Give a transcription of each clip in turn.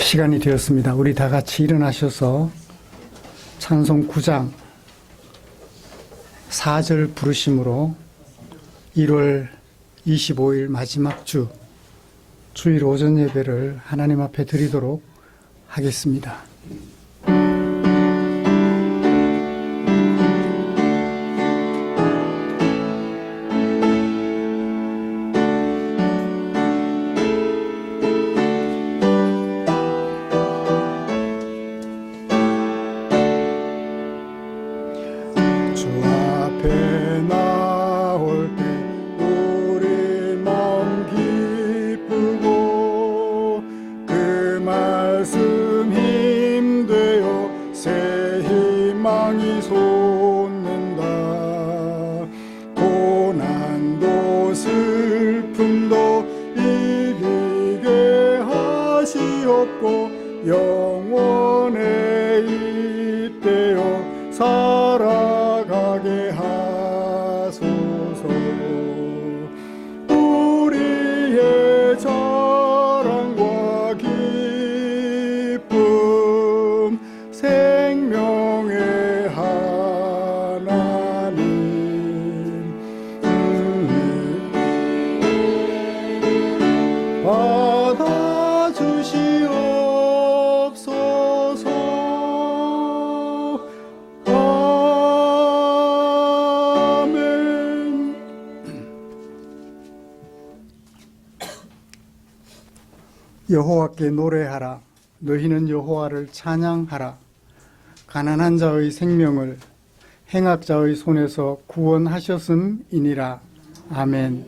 시간이 되었습니다. 우리 다 같이 일어나셔서 찬송 9장 4절 부르심으로 1월 25일 마지막 주일 오전 예배를 하나님 앞에 드리도록 하겠습니다. 영원에 잇대어 살아가게 하소서. 우리의 자랑과 기쁨 생명의 하나님 받아주시오. 여호와께 노래하라. 너희는 여호와를 찬양하라. 가난한 자의 생명을 행악자의 손에서 구원하셨음이니라. 아멘.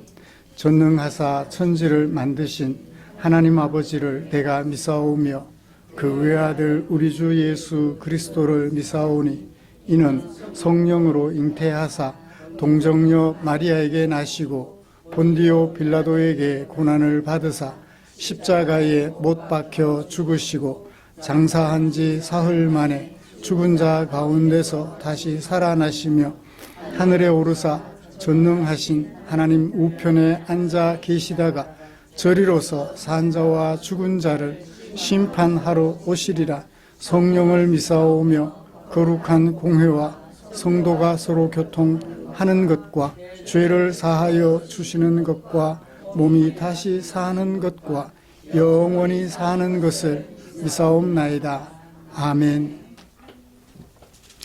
전능하사 천지를 만드신 하나님 아버지를 내가 미사오며 그 외아들 우리 주 예수 그리스도를 미사오니 이는 성령으로 잉태하사 동정녀 마리아에게 나시고 본디오 빌라도에게 고난을 받으사 십자가에 못 박혀 죽으시고 장사한 지 사흘 만에 죽은 자 가운데서 다시 살아나시며 하늘에 오르사 전능하신 하나님 우편에 앉아 계시다가 저리로서 산 자와 죽은 자를 심판하러 오시리라. 성령을 미사오며 거룩한 공회와 성도가 서로 교통하는 것과 죄를 사하여 주시는 것과 몸이 다시 사는 것과 영원히 사는 것을 미사옵나이다. 아멘.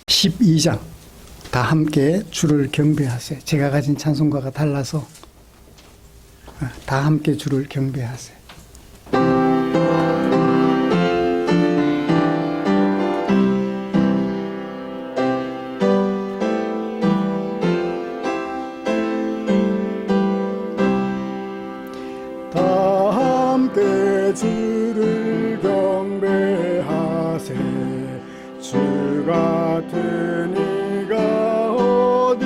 12장 다 함께 주를 경배하세요. 제가 가진 찬송가가 달라서 다 함께 주를 경배하세요. 주를 경배하세. 주 같은 이가 어디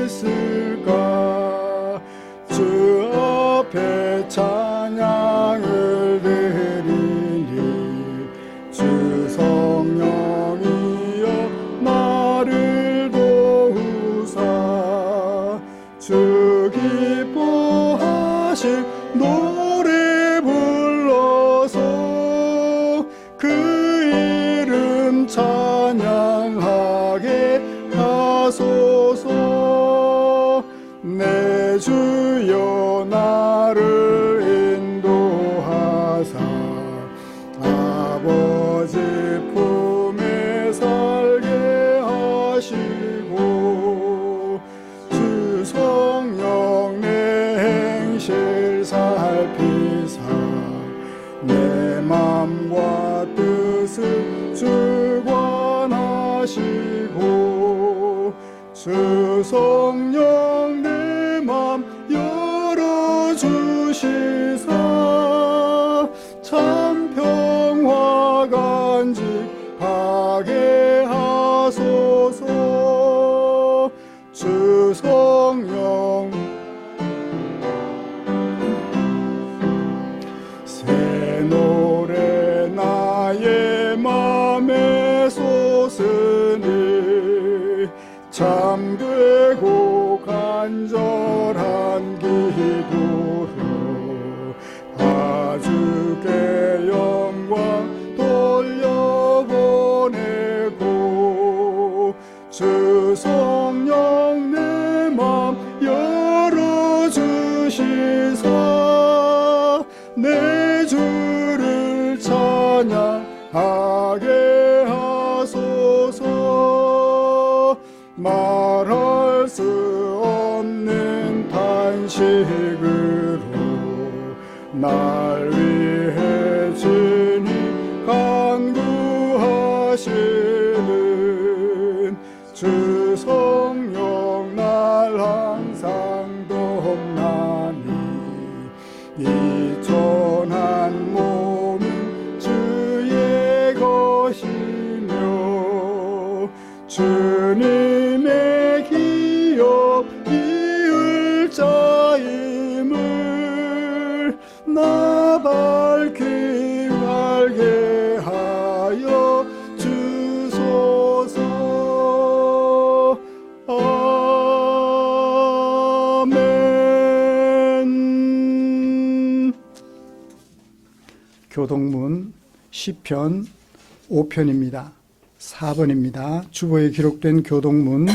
있을까. 주 앞에 찬양을 드리니 주 성령이여 나를 도우사. 주 기뻐하실 노래 불러서 그 이름 찬양하게 하소서. 내 주여 나를 인도하사 아버지 품에 살게 하시고 주 성령 내 행실 살피사 내 맘과 뜻을 주관하시고 주 성령 내 맘 열어주시사 참 평화 간직하게 하소서. 주 성령 새 노래 나의 맘에 솟으니 참되고 간절한 기도로 아주께 주를 찬양하게 하소서. 말할 수 없는 탄식으로 날 위해 주님 간구하시는 주 성령 날 항상 돕나니 이 천한 몸은 주의 것이며 주님의 기업 이을 자임을 나 밝히 알게 하여 주소서. 아멘. 교독문 시편 5편입니다. 4번입니다. 주보에 기록된 교독문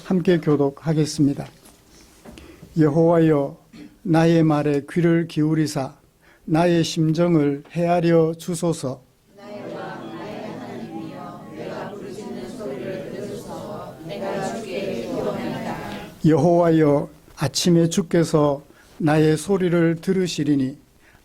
함께 교독하겠습니다. 여호와여, 나의 말에 귀를 기울이사 나의 심정을 헤아려 주소서. 나의 왕 나의 하나님이여, 내가 부르짖는 소리를 들으소서. 내가 주께 기도하나이다. 여호와여, 아침에 주께서 나의 소리를 들으시리니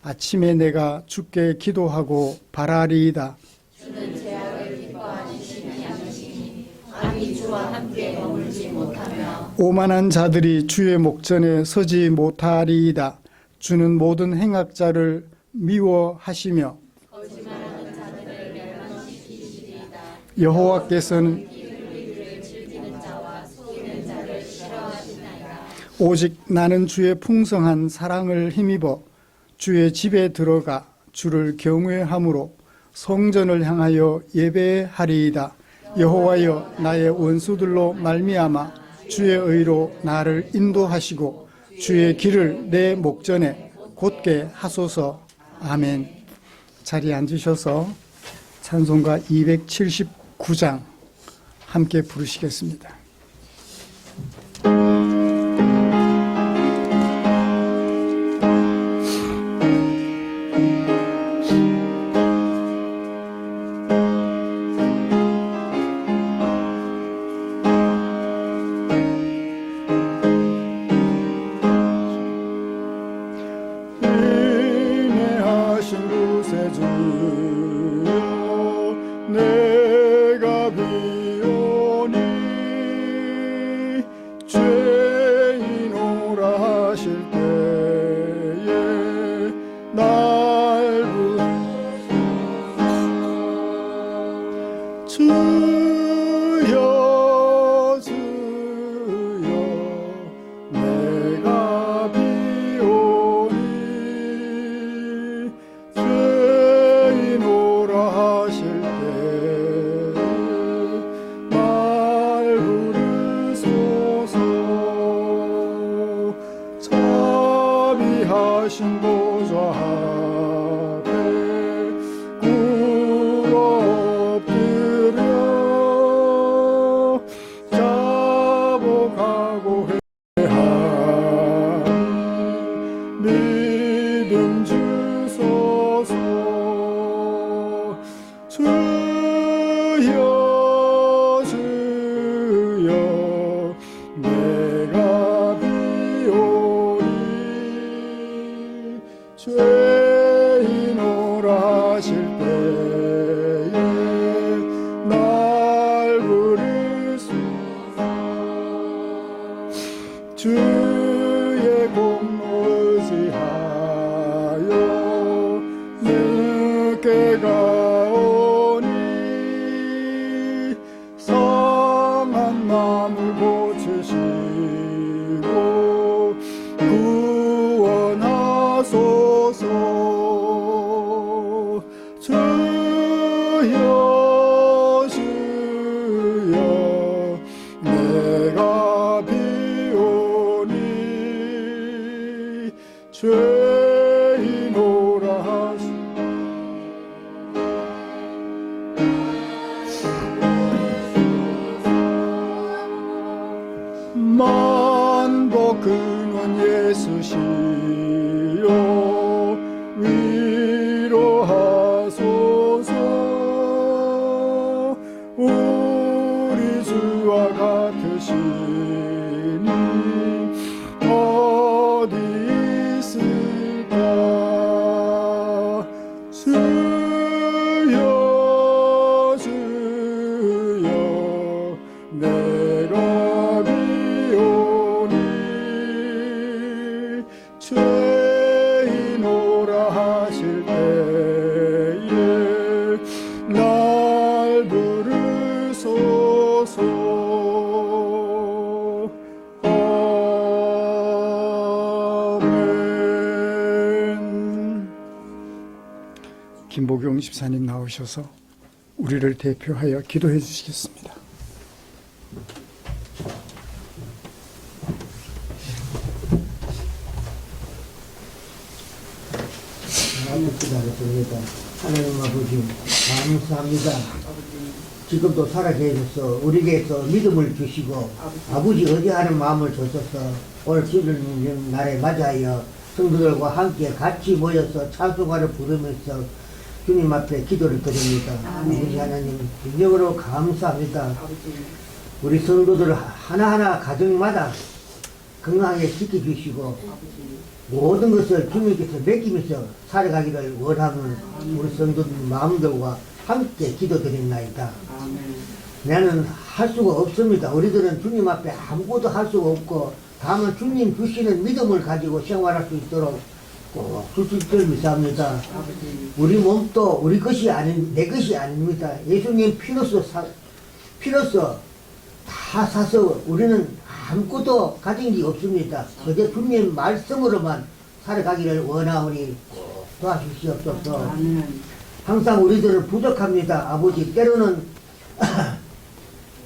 아침에 내가 주께 기도하고 바라리이다. 주는 죄악을 기뻐하시지 않으시니 악이 주와 함께 머물지 못하며 오만한 자들이 주의 목전에 서지 못하리이다. 주는 모든 행악자를 미워하시며 거짓말하는 자들을 멸망시키시리이다. 여호와께서는 이를 즐기는 자와 속이는 자를 싫어하시나이다. 오직 나는 주의 풍성한 사랑을 힘입어 주의 집에 들어가 주를 경외함으로 성전을 향하여 예배하리이다. 여호와여, 나의 원수들로 말미암아 주의 의로 나를 인도하시고 주의 길을 내 목전에 곧게 하소서. 아멘. 자리에 앉으셔서 찬송가 279장 함께 부르시겠습니다. 인내하신 구세주여, 내가 비오니 죄인오라 하실 때에 날 주여 주여 내가 비오니 죄인오라 하실 때 날 부르소서. 자비하신 보좌 앞에 꿇어 엎드려 자복하고 회하니 믿음 주소서. 주여 주여 내가 비오니 죄인오라 하실 때에 날 부르소서. 주의 공로 의지하여 늦게 가오니 상한 마음을 고치시고 구원하소서. 주여 주여 내가 비오니 죄인오라 하시 만복 근원 예수시요 위 김보경 집사님 나오셔서 우리를 대표하여 기도해 주시겠습니다. 하나님 아버지 감사합니다. 지금도 살아계셔서 우리에게서 믿음을 주시고 아버지 의지하는 마음을 주셔서 오늘 주님 날에 맞이하여 성도들과 함께 같이 모여서 찬송가를 부르면서 주님 앞에 기도를 드립니다. 아버지 하나님 진정으로 감사합니다. 우리 성도들 하나하나 가정마다 건강하게 지켜주시고 모든 것을 주님께서 맡기면서 살아가기를 원하는 우리 성도들 마음들과 함께 기도드립나이다. 나는 할 수가 없습니다. 우리들은 주님 앞에 아무것도 할 수가 없고 다만 주님 주시는 믿음을 가지고 생활할 수 있도록 꼭 주실 줄 믿습니다. 우리 몸도 우리 것이 내 것이 아닙니다. 예수님 피로써 다 사서 우리는 아무것도 가진 게 없습니다. 그저 주님 말씀으로만 살아가기를 원하오니 꼭 도와주시옵소서. 항상 우리들은 부족합니다. 아버지 때로는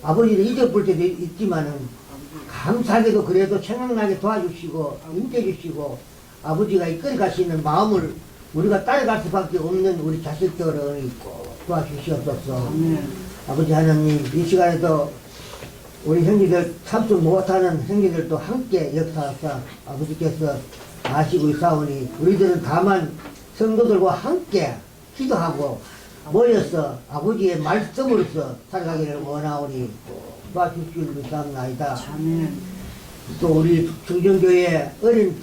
아버지를 잊어볼 때도 있지만은 감사하게도 그래도 생각나게 도와주시고 임대주시고 아버지가 이끌어 가시는 마음을 우리가 따라갈 수밖에 없는 우리 자식들을 꼭 도와주시옵소서. 아버지 하나님 이 시간에도 우리 형제들 참석 못하는 형제들도 함께 역사하사 아버지께서 아시고 있사오니 우리들은 다만 성도들과 함께 기도하고 모여서 아버지의 말씀으로서 살아가기를 원하오니 도와주시길 믿사옵나이다. 또 우리 충정교회 어린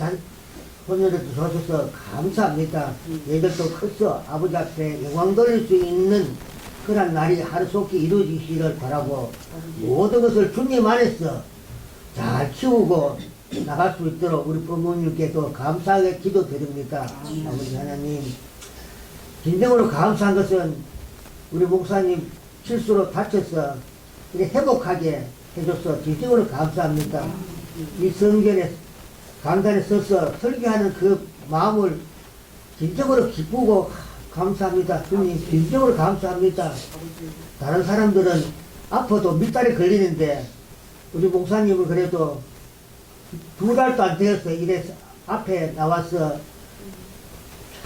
손녀들도 주셔서 감사합니다. 얘들도 커서 아버지 앞에 영광 돌릴 수 있는 그런 날이 하루속히 이루어지시기를 바라고 모든 것을 주님 안에서 잘 키우고 나갈 수 있도록 우리 부모님께도 감사하게 기도드립니다. 아버지 하나님 진정으로 감사한 것은 우리 목사님 실수로 다쳐서 이렇게 회복하게 해줘서 진정으로 감사합니다. 이 성전에 강단에 서서 설교하는 그 마음을 진정으로 기쁘고 감사합니다. 주님 진정으로 감사합니다. 다른 사람들은 아파도 밑달에 걸리는데 우리 목사님은 그래도 2달도 안 되었어. 이래 앞에 나와서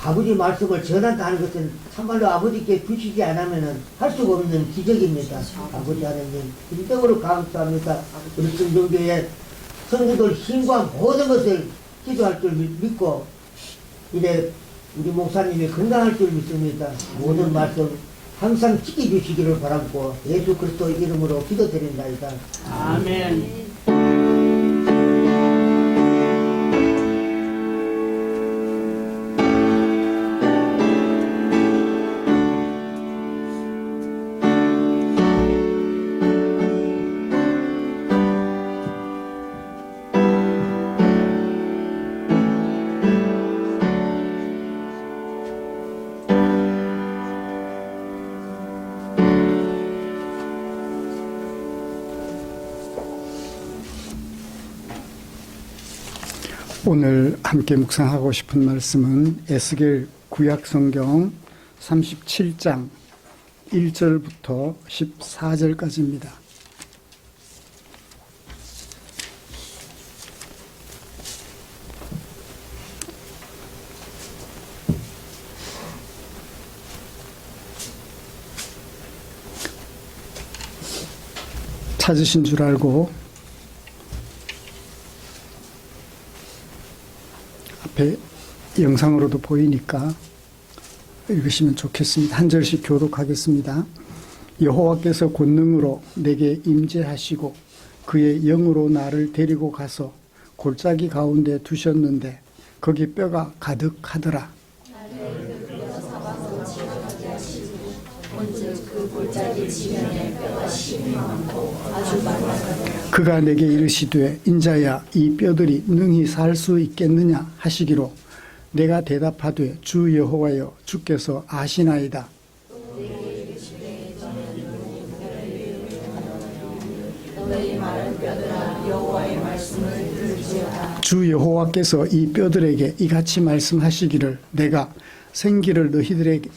아버지 말씀을 전한다는 것은 참말로 아버지께 주시지 않으면 할 수가 없는 기적입니다. 아버지 하나님 진정으로 감사합니다. 우리 성정교회 성도들 힘과 모든 것을 기도할 줄 믿고 이래 우리 목사님이 건강할 줄 믿습니다. 모든 말씀 항상 지켜주시기를 바라고 예수 그리스도 이름으로 기도드린다이다. 아멘. 오늘 함께 묵상하고 싶은 말씀은 에스겔 구약성경 37장 1절부터 14절까지입니다. 찾으신 줄 알고 앞에 영상으로도 보이니까 읽으시면 좋겠습니다. 한 절씩 교독하겠습니다. 여호와께서 권능으로 내게 임재하시고 그의 영으로 나를 데리고 가서 골짜기 가운데 두셨는데 거기 뼈가 가득하더라. 그가 내게 이르시되 인자야 이 뼈들이 능히 살 수 있겠느냐 하시기로 내가 대답하되 주 여호와여 주께서 아시나이다. 주 여호와께서 이 뼈들에게 이같이 말씀하시기를 내가 생기를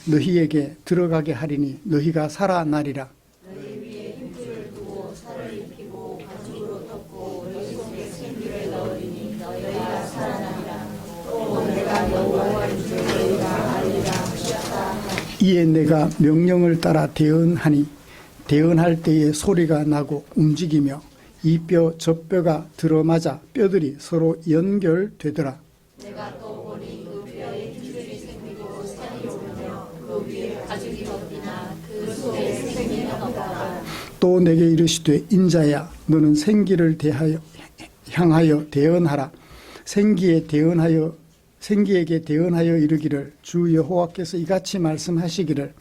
너희에게 들어가게 하리니 너희가 살아나리라. 너희 위에 힘줄을 두고 살을 입히고 가죽으로 덮고 너희 속에 생기를 넣으리니 너희가 살아나리라. 또 내가 여호와인 줄 너희가 알리라 하셨다. 이에 내가 명령을 따라 대언하니 대언할 때에 소리가 나고 움직이며 이 뼈 저 뼈가 들어맞아 뼈들이 서로 연결되더라. 내가 또 보니 그 뼈에 힘줄이 생기고 산이 오르며 그 위에 가죽이 덮이나 그 속에 생기는 없다. 또 내게 이르시되 인자야 너는 생기를 향하여 대언하라. 생기에게 대언하여 이르기를 주 여호와께서 이같이 말씀하시기를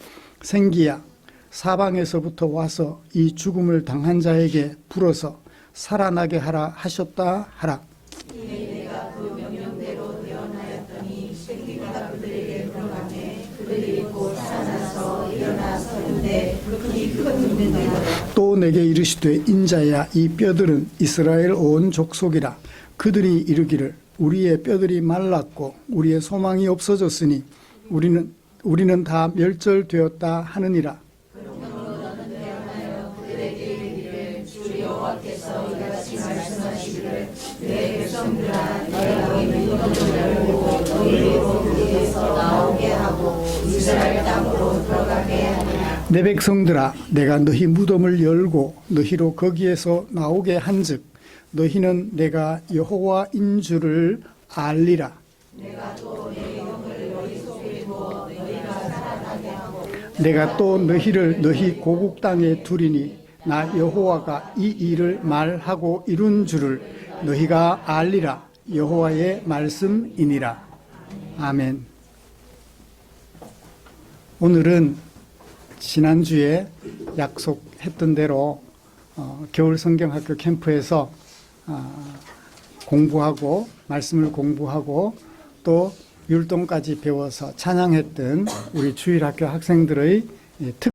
생기야 사방에서부터 와서 이 죽음을 당한 자에게 불어서 살아나게 하라 하셨다 하라. 이에 내가 그 명령대로 대언하였더니 생기가 그들에게 들어가매 그들이 곧 살아나서 일어나 서는데 그들이 큰 힘이 되더라. 또 내게 이르시되 인자야 이 뼈들은 이스라엘 온 족속이라. 그들이 이르기를 우리의 뼈들이 말랐고 우리의 소망이 없어졌으니 우리는 다 멸절되었다 하느니라. 그들에게 이르기를 주 여호와께서 이같이 말씀하시기를 내 백성들아 내가 너희 문을 열고 너희를 거기에서 나오게 하고 이스라엘 땅으로 들어가게 하리라. 내 백성들아 내가 너희 무덤을 열고 너희로 거기에서 나오게 한즉 너희는 내가 여호와인 줄을 알리라. 내가 또 내 영을 너희 속에 두어 너희가 살아나게 하고 내가 또 너희를 너희 고국 땅에 두리니 나 여호와가 이 일을 말하고 이룬 줄을 너희가 알리라. 여호와의 말씀이니라. 아멘. 오늘은 지난주에 약속했던 대로 겨울 성경학교 캠프에서 공부하고 말씀을 공부하고 또 율동까지 배워서 찬양했던 우리 주일학교 학생들의 특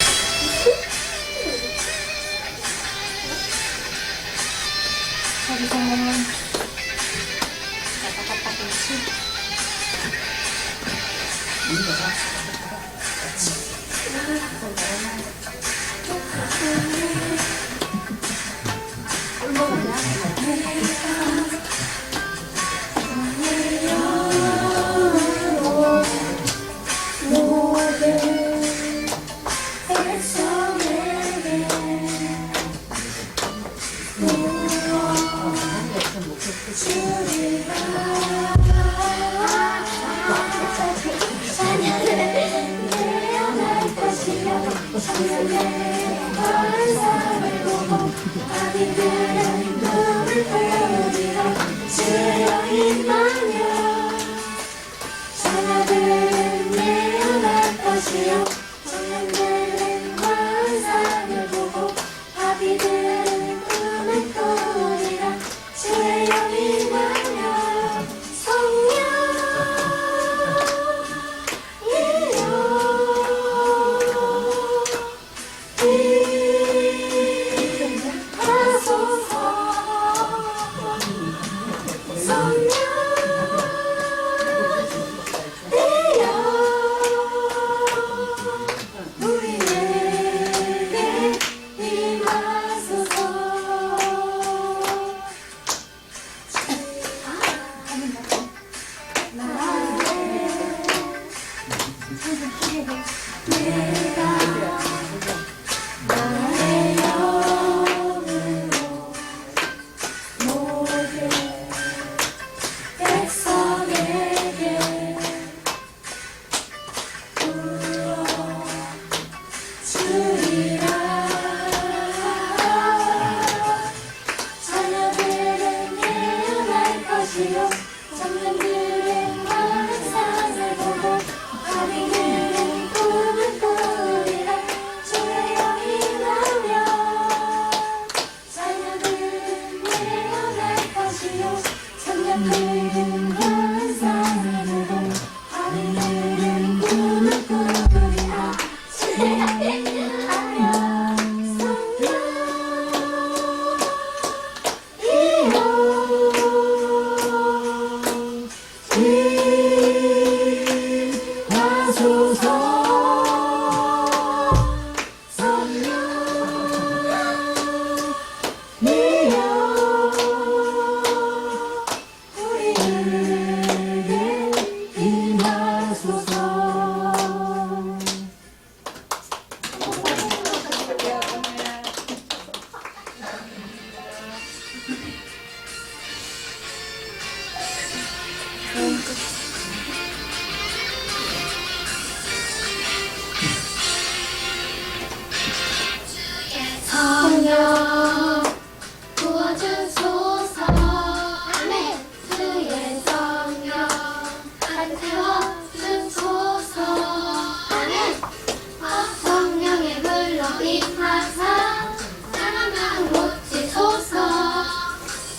청년들은 환상을 보고 아비들은 꿈을 꾸리라. 임하사 사랑을 고치소서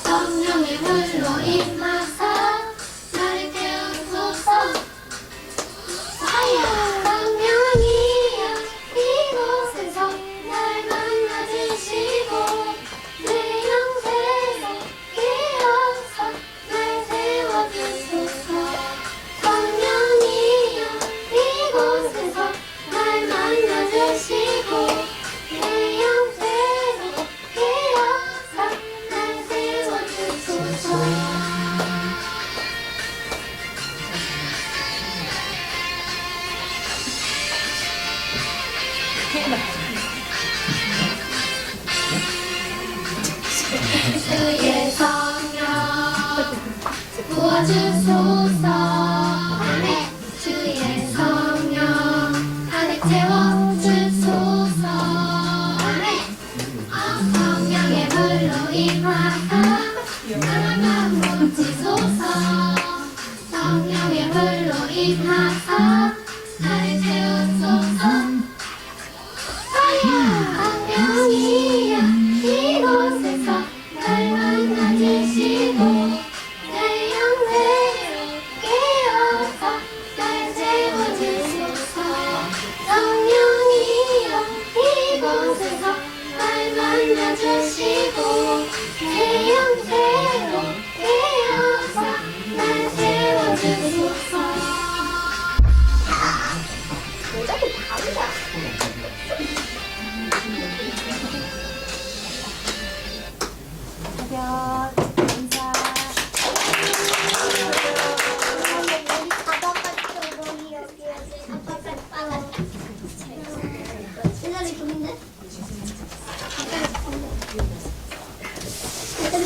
성령의 불로 임하사 나를 태우소서 성령이여 이곳에서 날 만나주시고 내 영생에 깨어서 날 세워주소서 성령이여 이곳에서 날 만나주시고 내 영생에 깨어서 날 세워주소서 주의 성령 부어주소서 아멘 주의 성령 가득 채워주소서 아멘 성령의 불로 임하사 사랑을 고치소서 성령의 불로 임하사 나를 채우소서 성령이여 이곳에서 날 만나주시고 내 영생을 깨어서 날 세워주소서 성령이여 이곳에서 날 만나주시고 내 영생을 깨어서 날 세워주소서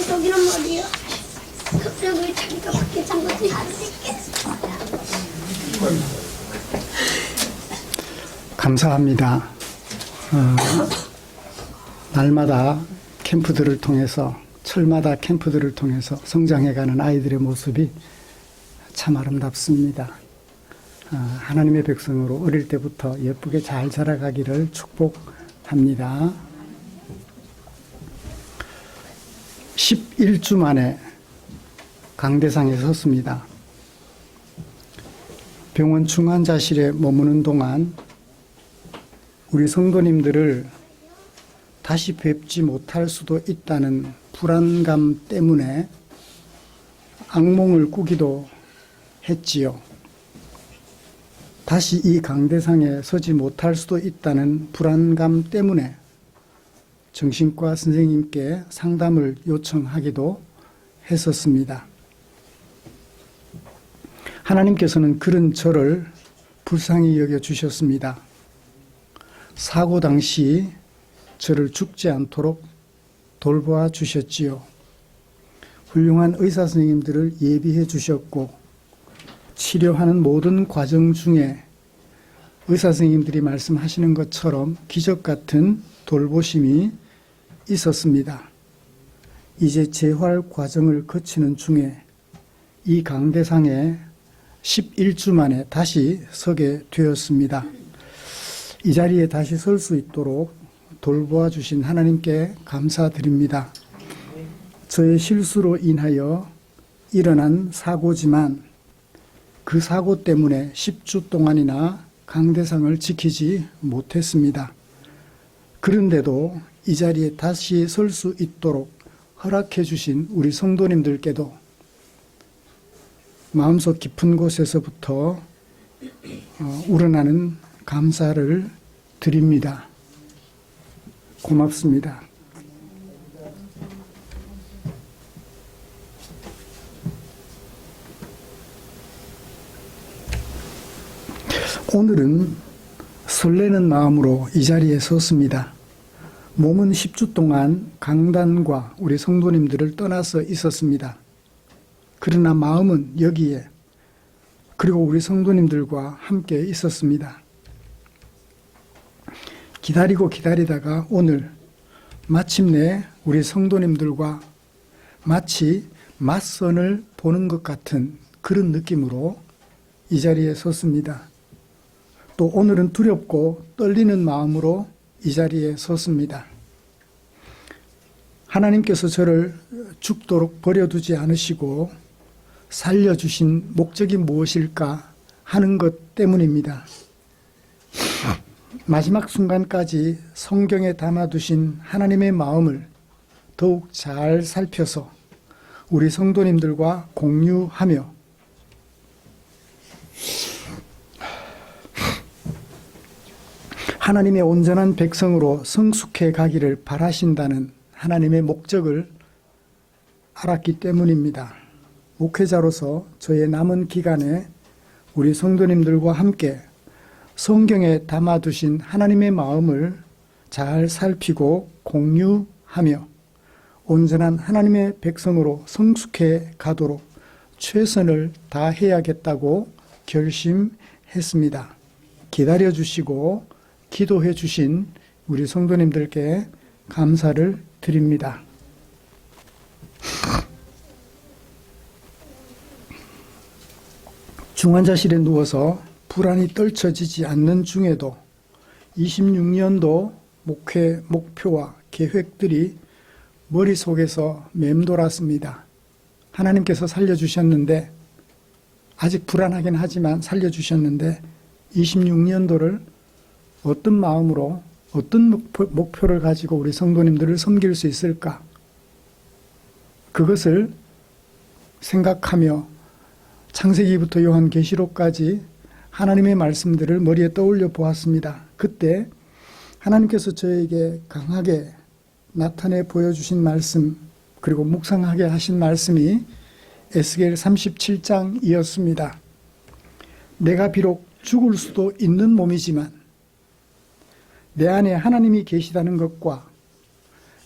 저기는 어디요? 갑자기 자기가 밖에 잠깐씩 안 있겠어. 감사합니다. 날마다 캠프들을 통해서 철마다 캠프들을 통해서 성장해가는 아이들의 모습이 참 아름답습니다. 하나님의 백성으로 어릴 때부터 예쁘게 잘 자라가기를 축복합니다. 11주 만에 강대상에 섰습니다. 병원 중환자실에 머무는 동안 우리 성도님들을 다시 뵙지 못할 수도 있다는 불안감 때문에 악몽을 꾸기도 했지요. 다시 이 강대상에 서지 못할 수도 있다는 불안감 때문에 정신과 선생님께 상담을 요청하기도 했었습니다. 하나님께서는 그런 저를 불쌍히 여겨주셨습니다. 사고 당시 저를 죽지 않도록 돌보아 주셨지요. 훌륭한 의사 선생님들을 예비해 주셨고 치료하는 모든 과정 중에 의사 선생님들이 말씀하시는 것처럼 기적 같은 돌보심이 있었습니다. 이제 재활 과정을 거치는 중에 이 강대상에 11주 만에 다시 서게 되었습니다. 이 자리에 다시 설 수 있도록 돌보아 주신 하나님께 감사드립니다. 저의 실수로 인하여 일어난 사고지만 그 사고 때문에 10주 동안이나 강대상을 지키지 못했습니다. 그런데도 이 자리에 다시 설 수 있도록 허락해 주신 우리 성도님들께도 마음속 깊은 곳에서부터 우러나는 감사를 드립니다. 고맙습니다. 오늘은 설레는 마음으로 이 자리에 섰습니다. 몸은 10주 동안 강단과 우리 성도님들을 떠나서 있었습니다. 그러나 마음은 여기에 그리고 우리 성도님들과 함께 있었습니다. 기다리고 기다리다가 오늘 마침내 우리 성도님들과 마치 맞선을 보는 것 같은 그런 느낌으로 이 자리에 섰습니다. 또 오늘은 두렵고 떨리는 마음으로 이 자리에 섰습니다. 하나님께서 저를 죽도록 버려두지 않으시고 살려주신 목적이 무엇일까 하는 것 때문입니다. 마지막 순간까지 성경에 담아두신 하나님의 마음을 더욱 잘 살펴서 우리 성도님들과 공유하며 하나님의 온전한 백성으로 성숙해 가기를 바라신다는 하나님의 목적을 알았기 때문입니다. 목회자로서 저의 남은 기간에 우리 성도님들과 함께 성경에 담아두신 하나님의 마음을 잘 살피고 공유하며 온전한 하나님의 백성으로 성숙해 가도록 최선을 다해야겠다고 결심했습니다. 기다려 주시고 기도해 주신 우리 성도님들께 감사를 드립니다. 중환자실에 누워서 불안이 떨쳐지지 않는 중에도 26년도 목회 목표와 계획들이 머릿속에서 맴돌았습니다. 하나님께서 살려주셨는데, 아직 불안하긴 하지만 살려주셨는데 26년도를 어떤 마음으로 어떤 목표를 가지고 우리 성도님들을 섬길 수 있을까? 그것을 생각하며 창세기부터 요한계시록까지 하나님의 말씀들을 머리에 떠올려 보았습니다. 그때 하나님께서 저에게 강하게 나타내 보여주신 말씀, 그리고 묵상하게 하신 말씀이 에스겔 37장이었습니다. 내가 비록 죽을 수도 있는 몸이지만 내 안에 하나님이 계시다는 것과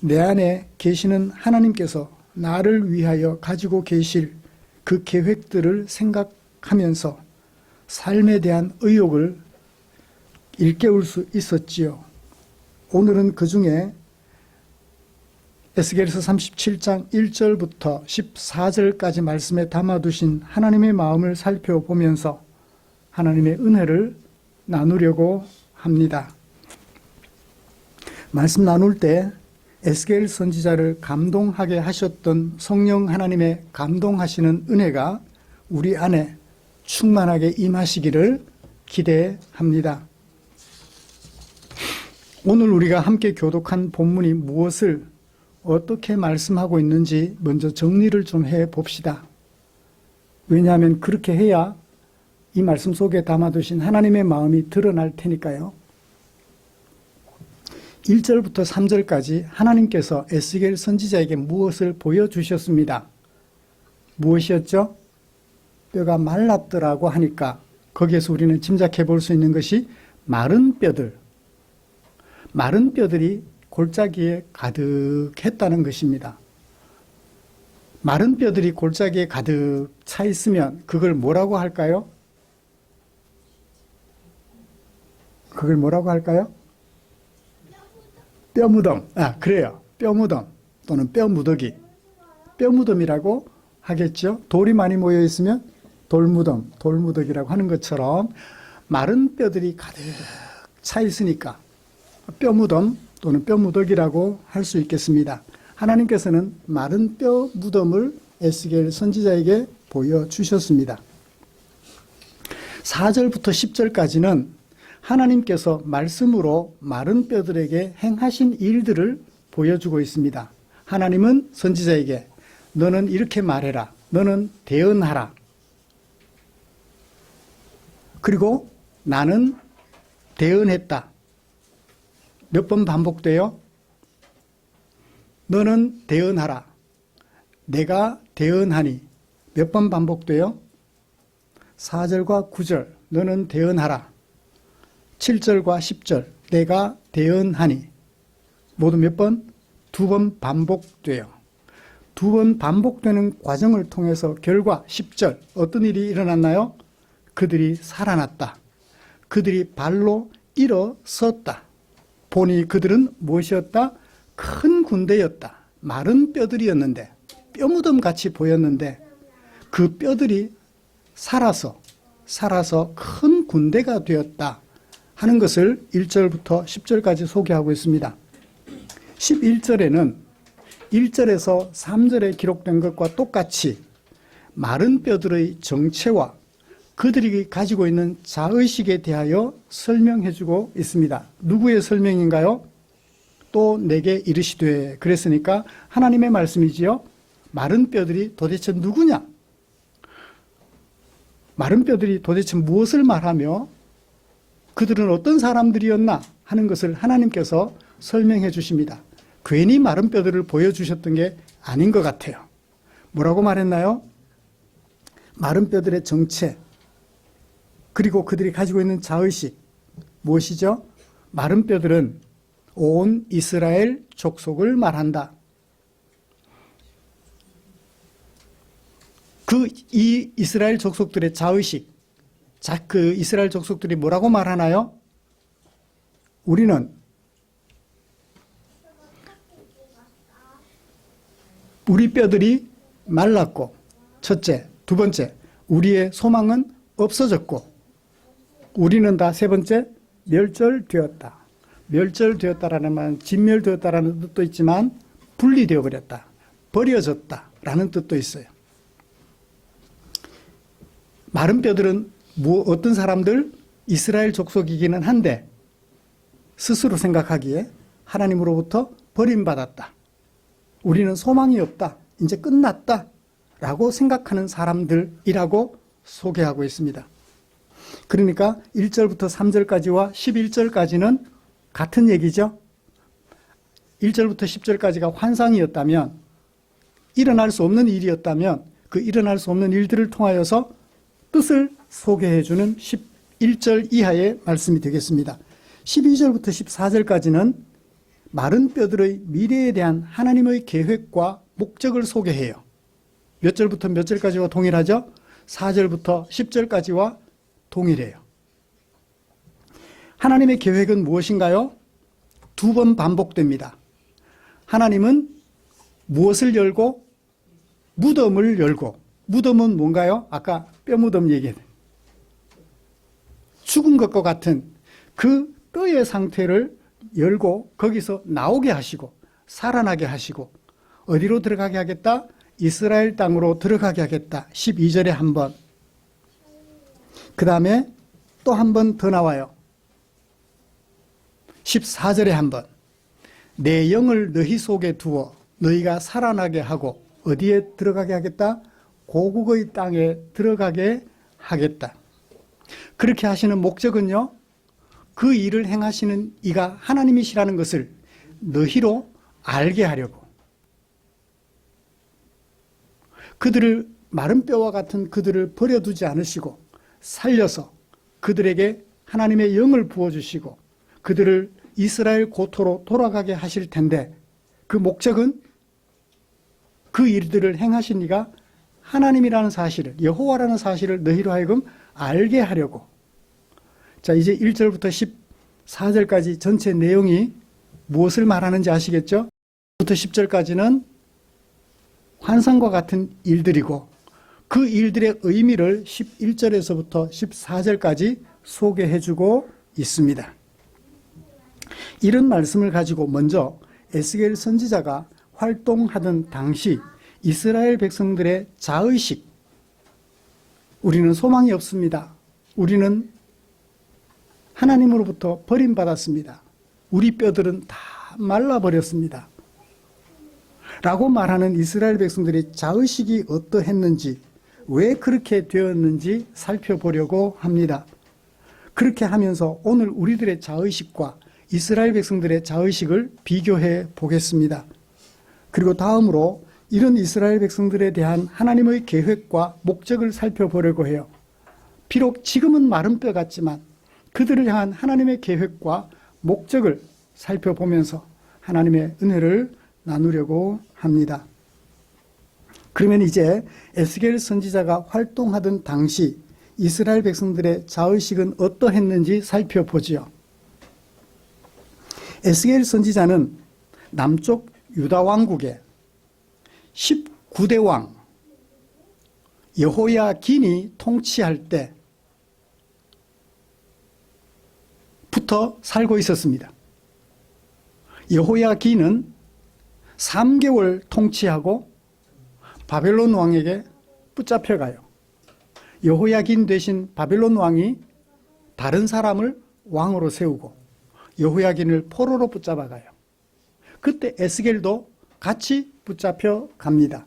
내 안에 계시는 하나님께서 나를 위하여 가지고 계실 그 계획들을 생각하면서 삶에 대한 의욕을 일깨울 수 있었지요. 오늘은 그 중에 에스겔서 37장 1절부터 14절까지 말씀에 담아두신 하나님의 마음을 살펴보면서 하나님의 은혜를 나누려고 합니다. 말씀 나눌 때 에스겔 선지자를 감동하게 하셨던 성령 하나님의 감동하시는 은혜가 우리 안에 충만하게 임하시기를 기대합니다. 오늘 우리가 함께 교독한 본문이 무엇을 어떻게 말씀하고 있는지 먼저 정리를 좀 해봅시다. 왜냐하면 그렇게 해야 이 말씀 속에 담아두신 하나님의 마음이 드러날 테니까요. 1절부터 3절까지 하나님께서 에스겔 선지자에게 무엇을 보여주셨습니다. 무엇이었죠? 뼈가 말랐더라고 하니까 거기에서 우리는 짐작해 볼 수 있는 것이 마른 뼈들, 마른 뼈들이 골짜기에 가득했다는 것입니다. 마른 뼈들이 골짜기에 가득 차 있으면 그걸 뭐라고 할까요? 그걸 뭐라고 할까요? 뼈무덤. 그래요. 뼈무덤 또는 뼈무더기. 뼈무덤이라고 하겠죠. 돌이 많이 모여 있으면 돌무덤, 돌무더기라고 하는 것처럼 마른 뼈들이 가득 차 있으니까 뼈무덤 또는 뼈무더기라고 할 수 있겠습니다. 하나님께서는 마른 뼈무덤을 에스겔 선지자에게 보여주셨습니다. 4절부터 10절까지는 하나님께서 말씀으로 마른 뼈들에게 행하신 일들을 보여주고 있습니다. 하나님은 선지자에게 너는 이렇게 말해라. 너는 대언하라. 그리고 나는 대언했다. 몇 번 반복돼요? 너는 대언하라. 내가 대언하니. 몇 번 반복돼요? 4절과 9절. 너는 대언하라. 7절과 10절. 내가 대언하니. 모두 몇 번? 2번 반복돼요. 2번 반복되는 과정을 통해서 결과 10절. 어떤 일이 일어났나요? 그들이 살아났다. 그들이 발로 일어섰다. 보니 그들은 무엇이었다? 큰 군대였다. 마른 뼈들이었는데, 뼈무덤 같이 보였는데 그 뼈들이 살아서 큰 군대가 되었다 하는 것을 1절부터 10절까지 소개하고 있습니다. 11절에는 1절에서 3절에 기록된 것과 똑같이 마른 뼈들의 정체와 그들이 가지고 있는 자의식에 대하여 설명해 주고 있습니다. 누구의 설명인가요? 또 내게 이르시되. 그랬으니까 하나님의 말씀이지요. 마른 뼈들이 도대체 누구냐? 마른 뼈들이 도대체 무엇을 말하며 그들은 어떤 사람들이었나 하는 것을 하나님께서 설명해 주십니다. 괜히 마른 뼈들을 보여주셨던 게 아닌 것 같아요. 뭐라고 말했나요? 마른 뼈들의 정체, 그리고 그들이 가지고 있는 자의식, 무엇이죠? 마른 뼈들은 온 이스라엘 족속을 말한다. 이 이스라엘 족속들의 자의식, 그 이스라엘 족속들이 뭐라고 말하나요? 우리 뼈들이 말랐고, 첫째. 두 번째, 우리의 소망은 없어졌고, 우리는 다 세 번째, 멸절되었다. 멸절되었다라는 말은 진멸되었다라는 뜻도 있지만 분리되어 버렸다, 버려졌다라는 뜻도 있어요. 마른 뼈들은 어떤 사람들? 이스라엘 족속이기는 한데 스스로 생각하기에 하나님으로부터 버림받았다, 우리는 소망이 없다, 이제 끝났다 라고 생각하는 사람들이라고 소개하고 있습니다. 그러니까 1절부터 3절까지와 11절까지는 같은 얘기죠. 1절부터 10절까지가 환상이었다면, 일어날 수 없는 일이었다면 그 일어날 수 없는 일들을 통하여서 뜻을 소개해 주는 11절 이하의 말씀이 되겠습니다. 12절부터 14절까지는 마른 뼈들의 미래에 대한 하나님의 계획과 목적을 소개해요. 몇 절부터 몇 절까지와 동일하죠? 4절부터 10절까지와 동일해요. 하나님의 계획은 무엇인가요? 두 번 반복됩니다. 하나님은 무엇을 열고? 무덤을 열고. 무덤은 뭔가요? 아까 뼈무덤 얘기했어요. 죽은 것과 같은 그 뼈의 상태를 열고 거기서 나오게 하시고 살아나게 하시고, 어디로 들어가게 하겠다? 이스라엘 땅으로 들어가게 하겠다. 12절에 한 번. 그 다음에 또 한 번 더 나와요. 14절에 한 번. 내 영을 너희 속에 두어 너희가 살아나게 하고 어디에 들어가게 하겠다? 고국의 땅에 들어가게 하겠다. 그렇게 하시는 목적은요, 그 일을 행하시는 이가 하나님이시라는 것을 너희로 알게 하려고, 그들을, 마른 뼈와 같은 그들을 버려두지 않으시고 살려서 그들에게 하나님의 영을 부어주시고 그들을 이스라엘 고토로 돌아가게 하실 텐데, 그 목적은 그 일들을 행하신 이가 하나님이라는 사실을, 여호와라는 사실을 너희로 하여금 알게 하려고. 자, 이제 1절부터 14절까지 전체 내용이 무엇을 말하는지 아시겠죠? 1절부터 10절까지는 환상과 같은 일들이고 그 일들의 의미를 11절에서부터 14절까지 소개해주고 있습니다. 이런 말씀을 가지고 먼저 에스겔 선지자가 활동하던 당시 이스라엘 백성들의 자의식, 우리는 소망이 없습니다, 우리는 하나님으로부터 버림받았습니다, 우리 뼈들은 다 말라버렸습니다 라고 말하는 이스라엘 백성들의 자의식이 어떠했는지, 왜 그렇게 되었는지 살펴보려고 합니다. 그렇게 하면서 오늘 우리들의 자의식과 이스라엘 백성들의 자의식을 비교해 보겠습니다. 그리고 다음으로 이런 이스라엘 백성들에 대한 하나님의 계획과 목적을 살펴보려고 해요. 비록 지금은 마른 뼈 같지만 그들을 향한 하나님의 계획과 목적을 살펴보면서 하나님의 은혜를 나누려고 합니다. 그러면 이제 에스겔 선지자가 활동하던 당시 이스라엘 백성들의 자의식은 어떠했는지 살펴보지요. 에스겔 선지자는 남쪽 유다 왕국의 19대 왕 여호야긴이 통치할 때 때부터 살고 있었습니다. 여호야긴은 3개월 통치하고 바벨론 왕에게 붙잡혀가요. 여호야긴 대신 바벨론 왕이 다른 사람을 왕으로 세우고 여호야긴을 포로로 붙잡아가요. 그때 에스겔도 같이 붙잡혀 갑니다.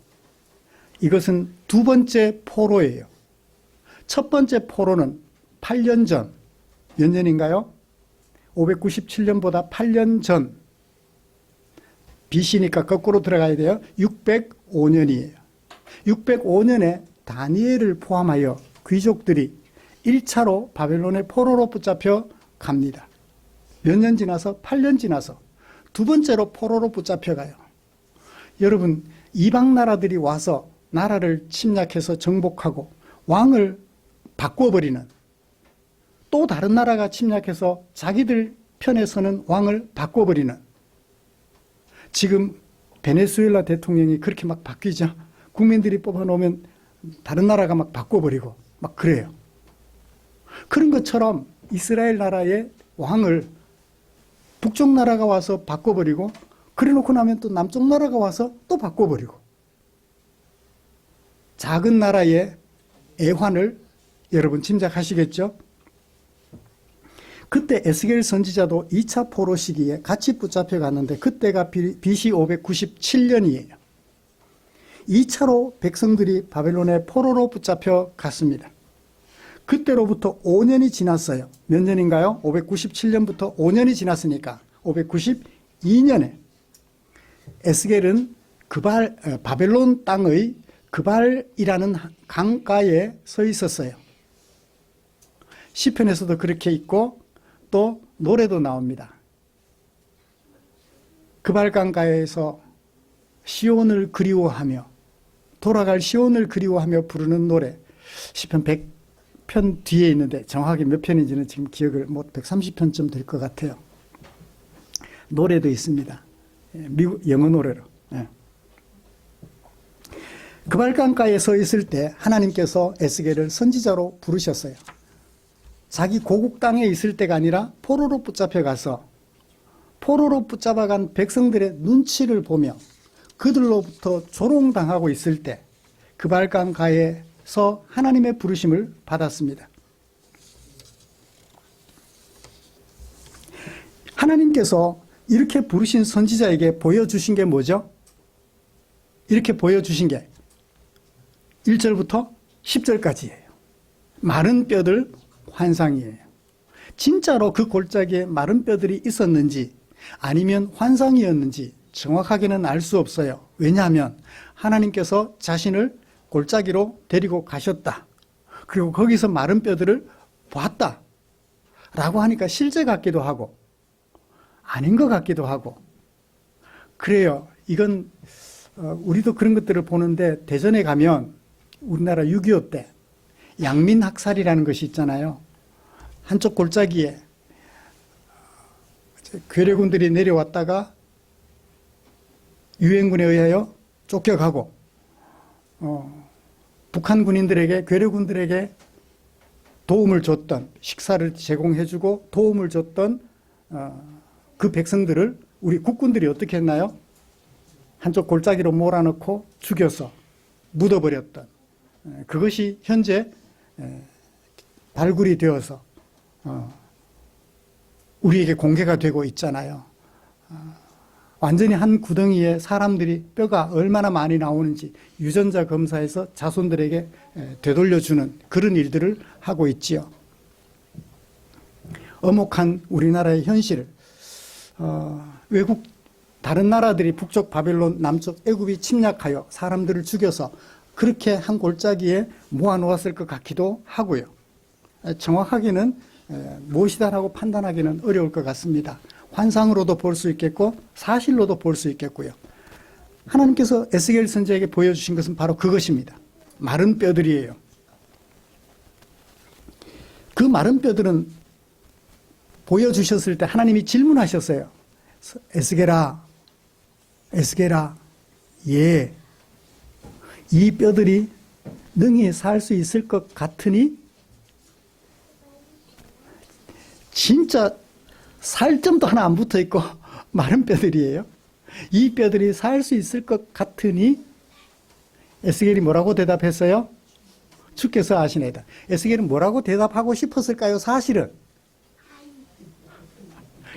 이것은 두 번째 포로예요. 첫 번째 포로는 8년 전, 몇 년인가요? 597년보다 8년 전, BC니까 거꾸로 들어가야 돼요. 605년이에요. 605년에 다니엘을 포함하여 귀족들이 1차로 바벨론의 포로로 붙잡혀 갑니다. 몇 년 지나서? 8년 지나서 두 번째로 포로로 붙잡혀 가요. 여러분, 이방 나라들이 와서 나라를 침략해서 정복하고 왕을 바꿔버리는, 또 다른 나라가 침략해서 자기들 편에 서는 왕을 바꿔버리는, 지금 베네수엘라 대통령이 그렇게 막 바뀌죠. 국민들이 뽑아놓으면 다른 나라가 막 바꿔버리고 막 그래요. 그런 것처럼 이스라엘 나라의 왕을 북쪽 나라가 와서 바꿔버리고, 그래 놓고 나면 또 남쪽 나라가 와서 또 바꿔버리고, 작은 나라의 애환을 여러분 짐작하시겠죠? 그때 에스겔 선지자도 2차 포로 시기에 같이 붙잡혀 갔는데 그때가 BC 597년이에요. 2차로 백성들이 바벨론의 포로로 붙잡혀 갔습니다. 그때로부터 5년이 지났어요. 몇 년인가요? 597년부터 5년이 지났으니까 592년에 에스겔은 바벨론 땅의 그발이라는 강가에 서 있었어요. 시편에서도 그렇게 있고 또 노래도 나옵니다. 그발 강가에서 시온을 그리워하며, 돌아갈 시온을 그리워하며 부르는 노래, 시편 100편 뒤에 있는데 정확하게 몇 편인지는 지금 기억을 못, 130편쯤 될 것 같아요. 노래도 있습니다. 미국 영어 노래로. 그발강가에 서 있을 때 하나님께서 에스겔을 선지자로 부르셨어요. 자기 고국 땅에 있을 때가 아니라 포로로 붙잡혀가서 포로로 붙잡아간 백성들의 눈치를 보며 그들로부터 조롱당하고 있을 때 그발강가에서 하나님의 부르심을 받았습니다. 하나님께서 이렇게 부르신 선지자에게 보여주신 게 뭐죠? 이렇게 보여주신 게 1절부터 10절까지예요. 마른 뼈들 환상이에요. 진짜로 그 골짜기에 마른 뼈들이 있었는지 아니면 환상이었는지 정확하게는 알 수 없어요. 왜냐하면 하나님께서 자신을 골짜기로 데리고 가셨다. 그리고 거기서 마른 뼈들을 봤다. 라고 하니까 실제 같기도 하고 아닌 것 같기도 하고 그래요. 이건 우리도 그런 것들을 보는데 대전에 가면 우리나라 6.25 때 양민학살이라는 것이 있잖아요. 한쪽 골짜기에 괴뢰군들이 내려왔다가 유엔군에 의하여 쫓겨가고 북한 군인들에게, 괴뢰군들에게 도움을 줬던, 식사를 제공해주고 도움을 줬던 그 백성들을 우리 국군들이 어떻게 했나요? 한쪽 골짜기로 몰아넣고 죽여서 묻어버렸던, 그것이 현재 발굴이 되어서 우리에게 공개가 되고 있잖아요. 완전히 한 구덩이에 사람들이 뼈가 얼마나 많이 나오는지 유전자 검사해서 자손들에게 되돌려주는 그런 일들을 하고 있지요. 엄혹한 우리나라의 현실, 외국 다른 나라들이 북쪽 바벨론, 남쪽 애굽이 침략하여 사람들을 죽여서 그렇게 한 골짜기에 모아놓았을 것 같기도 하고요. 정확하게는 무엇이다라고 판단하기는 어려울 것 같습니다. 환상으로도 볼 수 있겠고 사실로도 볼 수 있겠고요. 하나님께서 에스겔 선지자에게 보여주신 것은 바로 그것입니다. 마른 뼈들이에요. 그 마른 뼈들은 보여주셨을 때 하나님이 질문하셨어요. 에스겔아, 예, 이 뼈들이 능히 살 수 있을 것 같으니? 진짜 살점도 하나 안 붙어 있고 마른 뼈들이에요. 이 뼈들이 살 수 있을 것 같으니 에스겔이 뭐라고 대답했어요? 주께서 아시나이다. 에스겔은 뭐라고 대답하고 싶었을까요? 사실은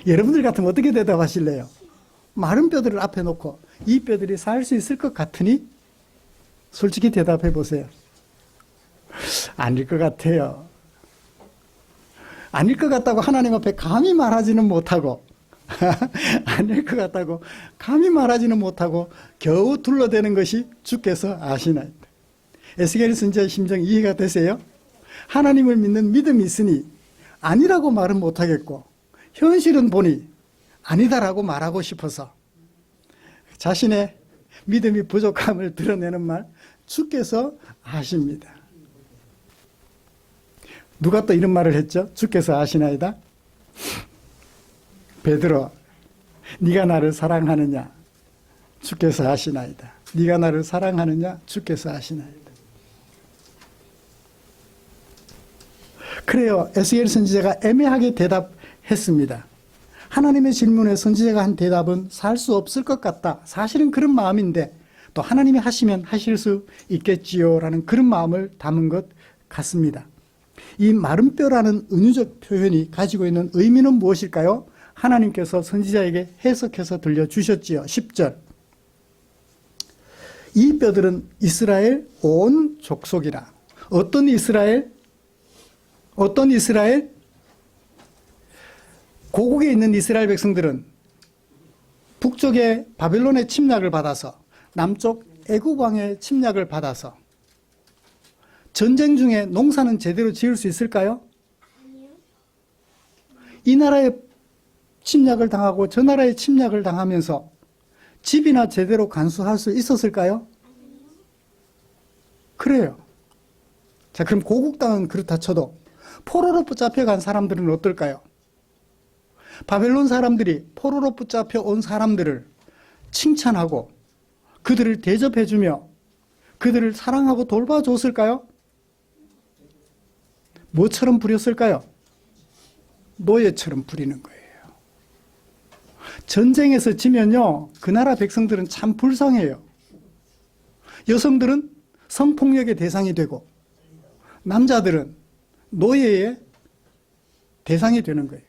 여러분들 같으면 어떻게 대답하실래요? 마른 뼈들을 앞에 놓고 이 뼈들이 살 수 있을 것 같으니 솔직히 대답해 보세요. 아닐 것 같아요. 아닐 것 같다고 하나님 앞에 감히 말하지는 못하고 아닐 것 같다고 감히 말하지는 못하고 겨우 둘러대는 것이 주께서 아시나이다. 에스겔 선지자의 심정 이해가 되세요? 하나님을 믿는 믿음이 있으니 아니라고 말은 못하겠고 현실은 보니 아니다라고 말하고 싶어서 자신의 믿음이 부족함을 드러내는 말, 주께서 아십니다. 누가 또 이런 말을 했죠? 주께서 아시나이다. 베드로, 네가 나를 사랑하느냐? 주께서 아시나이다. 네가 나를 사랑하느냐? 주께서 아시나이다. 그래요. 에스겔 선지자가 애매하게 대답했습니다. 하나님의 질문에 선지자가 한 대답은 살 수 없을 것 같다. 사실은 그런 마음인데 또 하나님이 하시면 하실 수 있겠지요 라는 그런 마음을 담은 것 같습니다. 이 마른 뼈라는 은유적 표현이 가지고 있는 의미는 무엇일까요? 하나님께서 선지자에게 해석해서 들려주셨지요. 10절. 이 뼈들은 이스라엘 온 족속이라. 어떤 이스라엘? 어떤 이스라엘? 고국에 있는 이스라엘 백성들은 북쪽의 바벨론의 침략을 받아서 남쪽 애굽 왕의 침략을 받아서 전쟁 중에 농사는 제대로 지을 수 있을까요? 이 나라의 침략을 당하고 저 나라의 침략을 당하면서 집이나 제대로 간수할 수 있었을까요? 그래요. 자, 그럼 고국 땅은 그렇다 쳐도 포로로 붙잡혀간 사람들은 어떨까요? 바벨론 사람들이 포로로 붙잡혀 온 사람들을 칭찬하고 그들을 대접해주며 그들을 사랑하고 돌봐줬을까요? 뭐처럼 부렸을까요? 노예처럼 부리는 거예요. 전쟁에서 지면요, 그 나라 백성들은 참 불쌍해요. 여성들은 성폭력의 대상이 되고 남자들은 노예의 대상이 되는 거예요.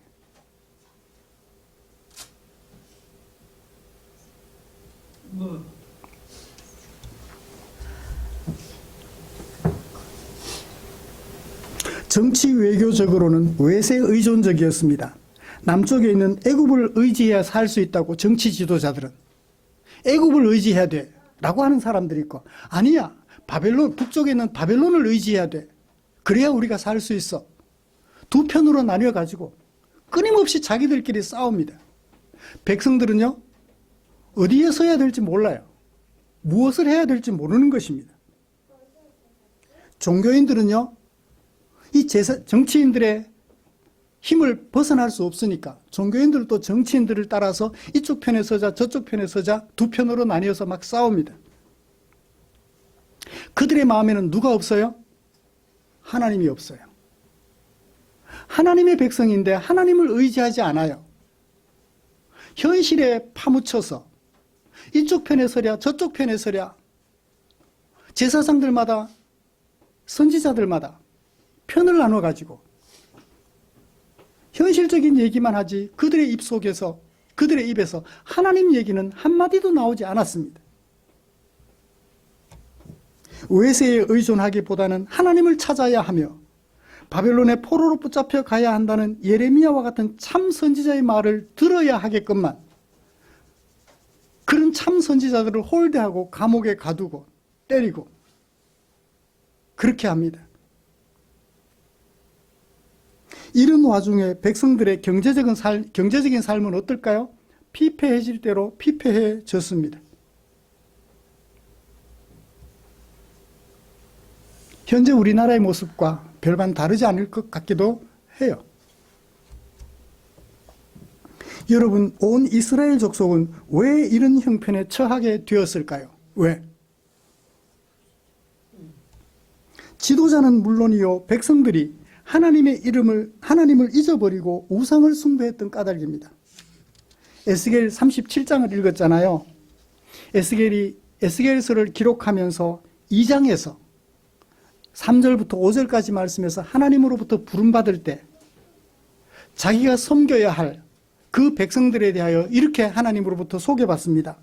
정치 외교적으로는 외세 의존적이었습니다. 남쪽에 있는 애굽을 의지해야 살 수 있다고 정치 지도자들은 애굽을 의지해야 돼 라고 하는 사람들이 있고, 아니야, 바벨론, 북쪽에 있는 바벨론을 의지해야 돼, 그래야 우리가 살 수 있어. 두 편으로 나뉘어 가지고 끊임없이 자기들끼리 싸웁니다. 백성들은요, 어디에 서야 될지 몰라요. 무엇을 해야 될지 모르는 것입니다. 종교인들은요, 이 정치인들의 힘을 벗어날 수 없으니까 종교인들은 또 정치인들을 따라서 이쪽 편에 서자 저쪽 편에 서자 두 편으로 나뉘어서 막 싸웁니다. 그들의 마음에는 누가 없어요? 하나님이 없어요. 하나님의 백성인데 하나님을 의지하지 않아요. 현실에 파묻혀서 이쪽 편에 서랴 저쪽 편에 서랴 제사장들마다 선지자들마다 편을 나눠가지고 현실적인 얘기만 하지 그들의 입속에서, 그들의 입에서 하나님 얘기는 한마디도 나오지 않았습니다. 외세에 의존하기보다는 하나님을 찾아야 하며 바벨론의 포로로 붙잡혀 가야 한다는 예레미야와 같은 참 선지자의 말을 들어야 하겠건만 그런 참 선지자들을 홀대하고 감옥에 가두고 때리고 그렇게 합니다. 이런 와중에 백성들의 경제적인 삶은 어떨까요? 피폐해질 대로 피폐해졌습니다. 현재 우리나라의 모습과 별반 다르지 않을 것 같기도 해요. 여러분, 온 이스라엘 족속은 왜 이런 형편에 처하게 되었을까요? 왜? 지도자는 물론이요, 백성들이 하나님을 잊어버리고 우상을 숭배했던 까닭입니다. 에스겔 37장을 읽었잖아요. 에스겔서를 기록하면서 2장에서 3절부터 5절까지 말씀에서 하나님으로부터 부름받을 때 자기가 섬겨야 할 그 백성들에 대하여 이렇게 하나님으로부터 소개받습니다.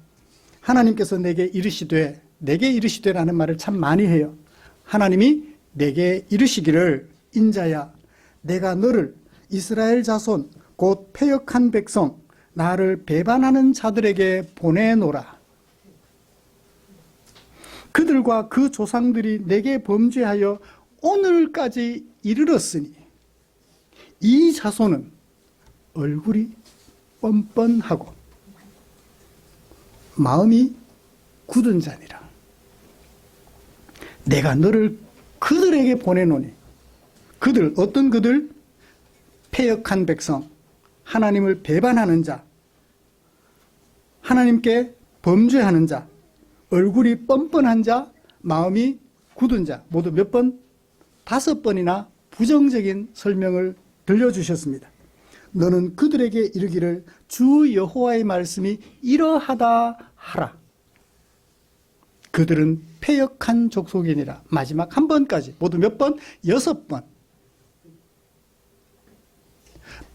하나님께서 내게 이르시되라는 말을 참 많이 해요. 하나님이 내게 이르시기를 인자야 내가 너를 이스라엘 자손 곧 패역한 백성 나를 배반하는 자들에게 보내노라. 그들과 그 조상들이 내게 범죄하여 오늘까지 이르렀으니 이 자손은 얼굴이 뻔뻔하고 마음이 굳은 자니라. 내가 너를 그들에게 보내노니 어떤 그들? 패역한 백성, 하나님을 배반하는 자, 하나님께 범죄하는 자, 얼굴이 뻔뻔한 자, 마음이 굳은 자, 모두 몇 번? 5번이나 부정적인 설명을 들려주셨습니다. 너는 그들에게 이르기를 주 여호와의 말씀이 이러하다 하라. 그들은 패역한 족속이니라. 마지막 한 번까지 모두 몇 번? 6번.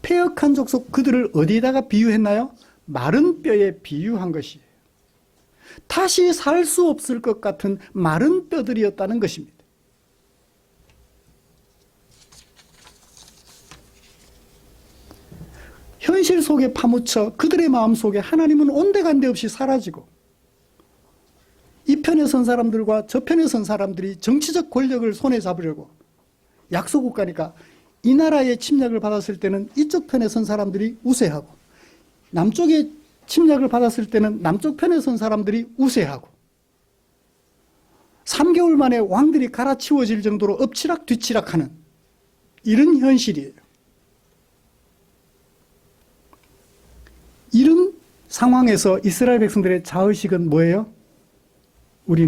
패역한 족속, 그들을 어디에다가 비유했나요? 마른 뼈에 비유한 것이에요. 다시 살 수 없을 것 같은 마른 뼈들이었다는 것입니다. 현실 속에 파묻혀 그들의 마음 속에 하나님은 온데간데 없이 사라지고 이 편에 선 사람들과 저 편에 선 사람들이 정치적 권력을 손에 잡으려고 약소국가니까 이 나라의 침략을 받았을 때는 이쪽 편에 선 사람들이 우세하고 남쪽의 침략을 받았을 때는 남쪽 편에 선 사람들이 우세하고 3개월 만에 왕들이 갈아치워질 정도로 엎치락 뒤치락하는 이런 현실이에요. 이런 상황에서 이스라엘 백성들의 자의식은 뭐예요? 우리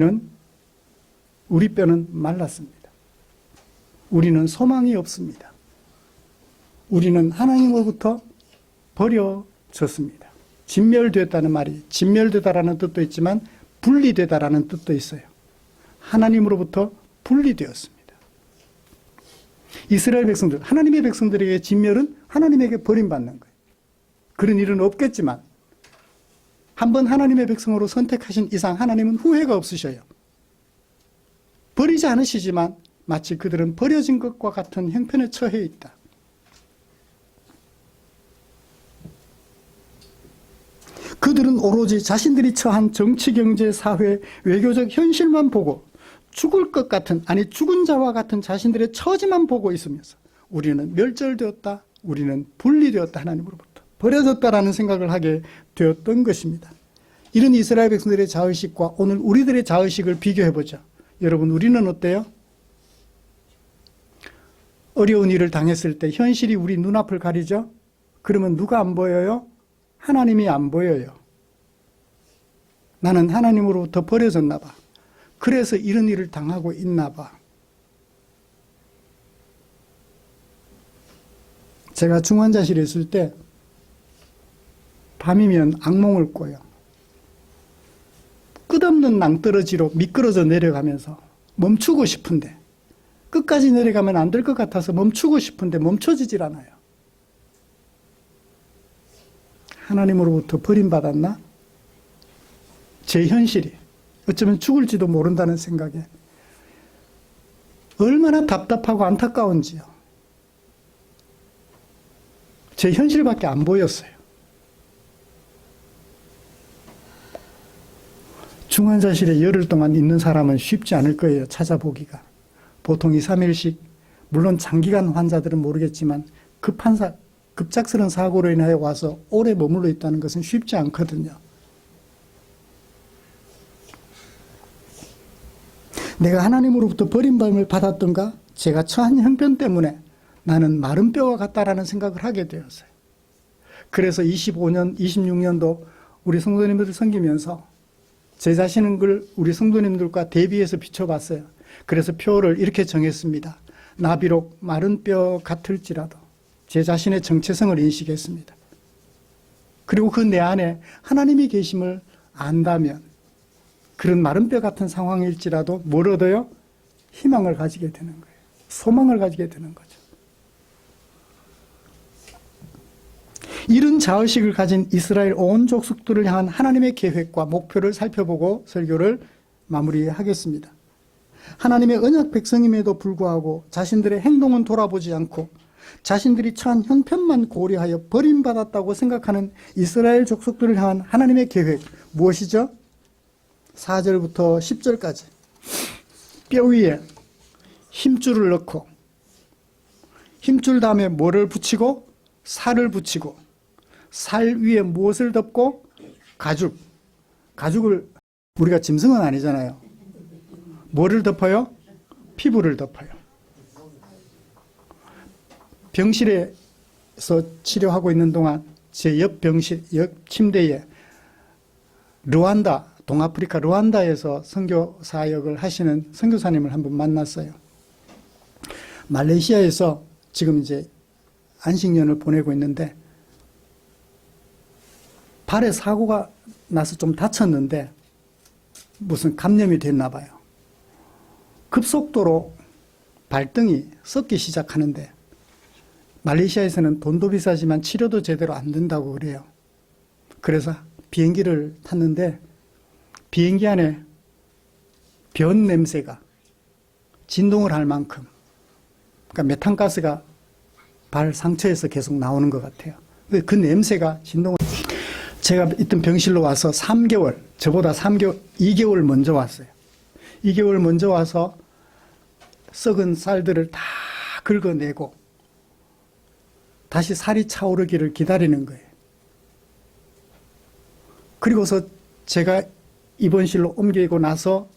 뼈는 말랐습니다. 우리는 소망이 없습니다. 우리는 하나님으로부터 버려졌습니다. 진멸되었다는 말이 진멸되다라는 뜻도 있지만 분리되다라는 뜻도 있어요. 하나님으로부터 분리되었습니다. 이스라엘 백성들, 하나님의 백성들에게 진멸은 하나님에게 버림받는 거예요. 그런 일은 없겠지만 한번 하나님의 백성으로 선택하신 이상 하나님은 후회가 없으셔요. 버리지 않으시지만 마치 그들은 버려진 것과 같은 형편에 처해 있다. 그들은 오로지 자신들이 처한 정치, 경제, 사회, 외교적 현실만 보고 죽을 것 같은, 아니 죽은 자와 같은 자신들의 처지만 보고 있으면서 우리는 멸절되었다, 우리는 분리되었다, 하나님으로부터 버려졌다라는 생각을 하게 되었던 것입니다. 이런 이스라엘 백성들의 자의식과 오늘 우리들의 자의식을 비교해보죠. 여러분, 우리는 어때요? 어려운 일을 당했을 때 현실이 우리 눈앞을 가리죠? 그러면 누가 안 보여요? 하나님이 안 보여요. 나는 하나님으로부터 버려졌나 봐. 그래서 이런 일을 당하고 있나 봐. 제가 중환자실에 있을 때 밤이면 악몽을 꿔요. 끝없는 낭떠러지로 미끄러져 내려가면서 멈추고 싶은데 끝까지 내려가면 안 될 것 같아서 멈추고 싶은데 멈춰지질 않아요. 하나님으로부터 버림받았나? 제 현실이 어쩌면 죽을지도 모른다는 생각에 얼마나 답답하고 안타까운지요. 제 현실밖에 안 보였어요. 중환자실에 열흘 동안 있는 사람은 쉽지 않을 거예요. 찾아보기가. 보통 2, 3일씩, 물론 장기간 환자들은 모르겠지만 급작스러운 사고로 인하여 와서 오래 머물러 있다는 것은 쉽지 않거든요. 내가 하나님으로부터 버림받음을 받았던가? 제가 처한 형편 때문에 나는 마른 뼈와 같다라는 생각을 하게 되었어요. 그래서 25년, 26년도 우리 성도님들을 섬기면서 제 자신을 우리 성도님들과 대비해서 비춰봤어요. 그래서 표를 이렇게 정했습니다. 나 비록 마른 뼈 같을지라도 제 자신의 정체성을 인식했습니다. 그리고 그 내 안에 하나님이 계심을 안다면 그런 마른 뼈 같은 상황일지라도 뭘 얻어요? 희망을 가지게 되는 거예요. 소망을 가지게 되는 거죠. 이런 자의식을 가진 이스라엘 온 족속들을 향한 하나님의 계획과 목표를 살펴보고 설교를 마무리하겠습니다. 하나님의 언약 백성임에도 불구하고 자신들의 행동은 돌아보지 않고 자신들이 처한 형편만 고려하여 버림받았다고 생각하는 이스라엘 족속들을 향한 하나님의 계획 무엇이죠? 4절부터 10절까지 뼈 위에 힘줄을 넣고 힘줄 다음에 뭐를 붙이고 살을 붙이고 살 위에 무엇을 덮고 가죽을 우리가 짐승은 아니잖아요. 뭐를 덮어요? 피부를 덮어요. 병실에서 치료하고 있는 동안 제 옆 병실, 옆 침대에 르완다, 동아프리카 르완다에서 선교 사역을 하시는 선교사님을 한번 만났어요. 말레이시아에서 지금 이제 안식년을 보내고 있는데 발에 사고가 나서 좀 다쳤는데 무슨 감염이 됐나 봐요. 급속도로 발등이 썩기 시작하는데 말레이시아에서는 돈도 비싸지만 치료도 제대로 안 된다고 그래요. 그래서 비행기를 탔는데 비행기 안에 변 냄새가 진동을 할 만큼 그러니까 메탄가스가 발 상처에서 계속 나오는 것 같아요. 그 냄새가 진동을 제가 있던 병실로 와서 3개월, 저보다 2개월 먼저 왔어요. 2개월 먼저 와서 썩은 쌀들을 다 긁어내고 다시 살이 차오르기를 기다리는 거예요. 그리고서 제가 입원실로 옮기고 나서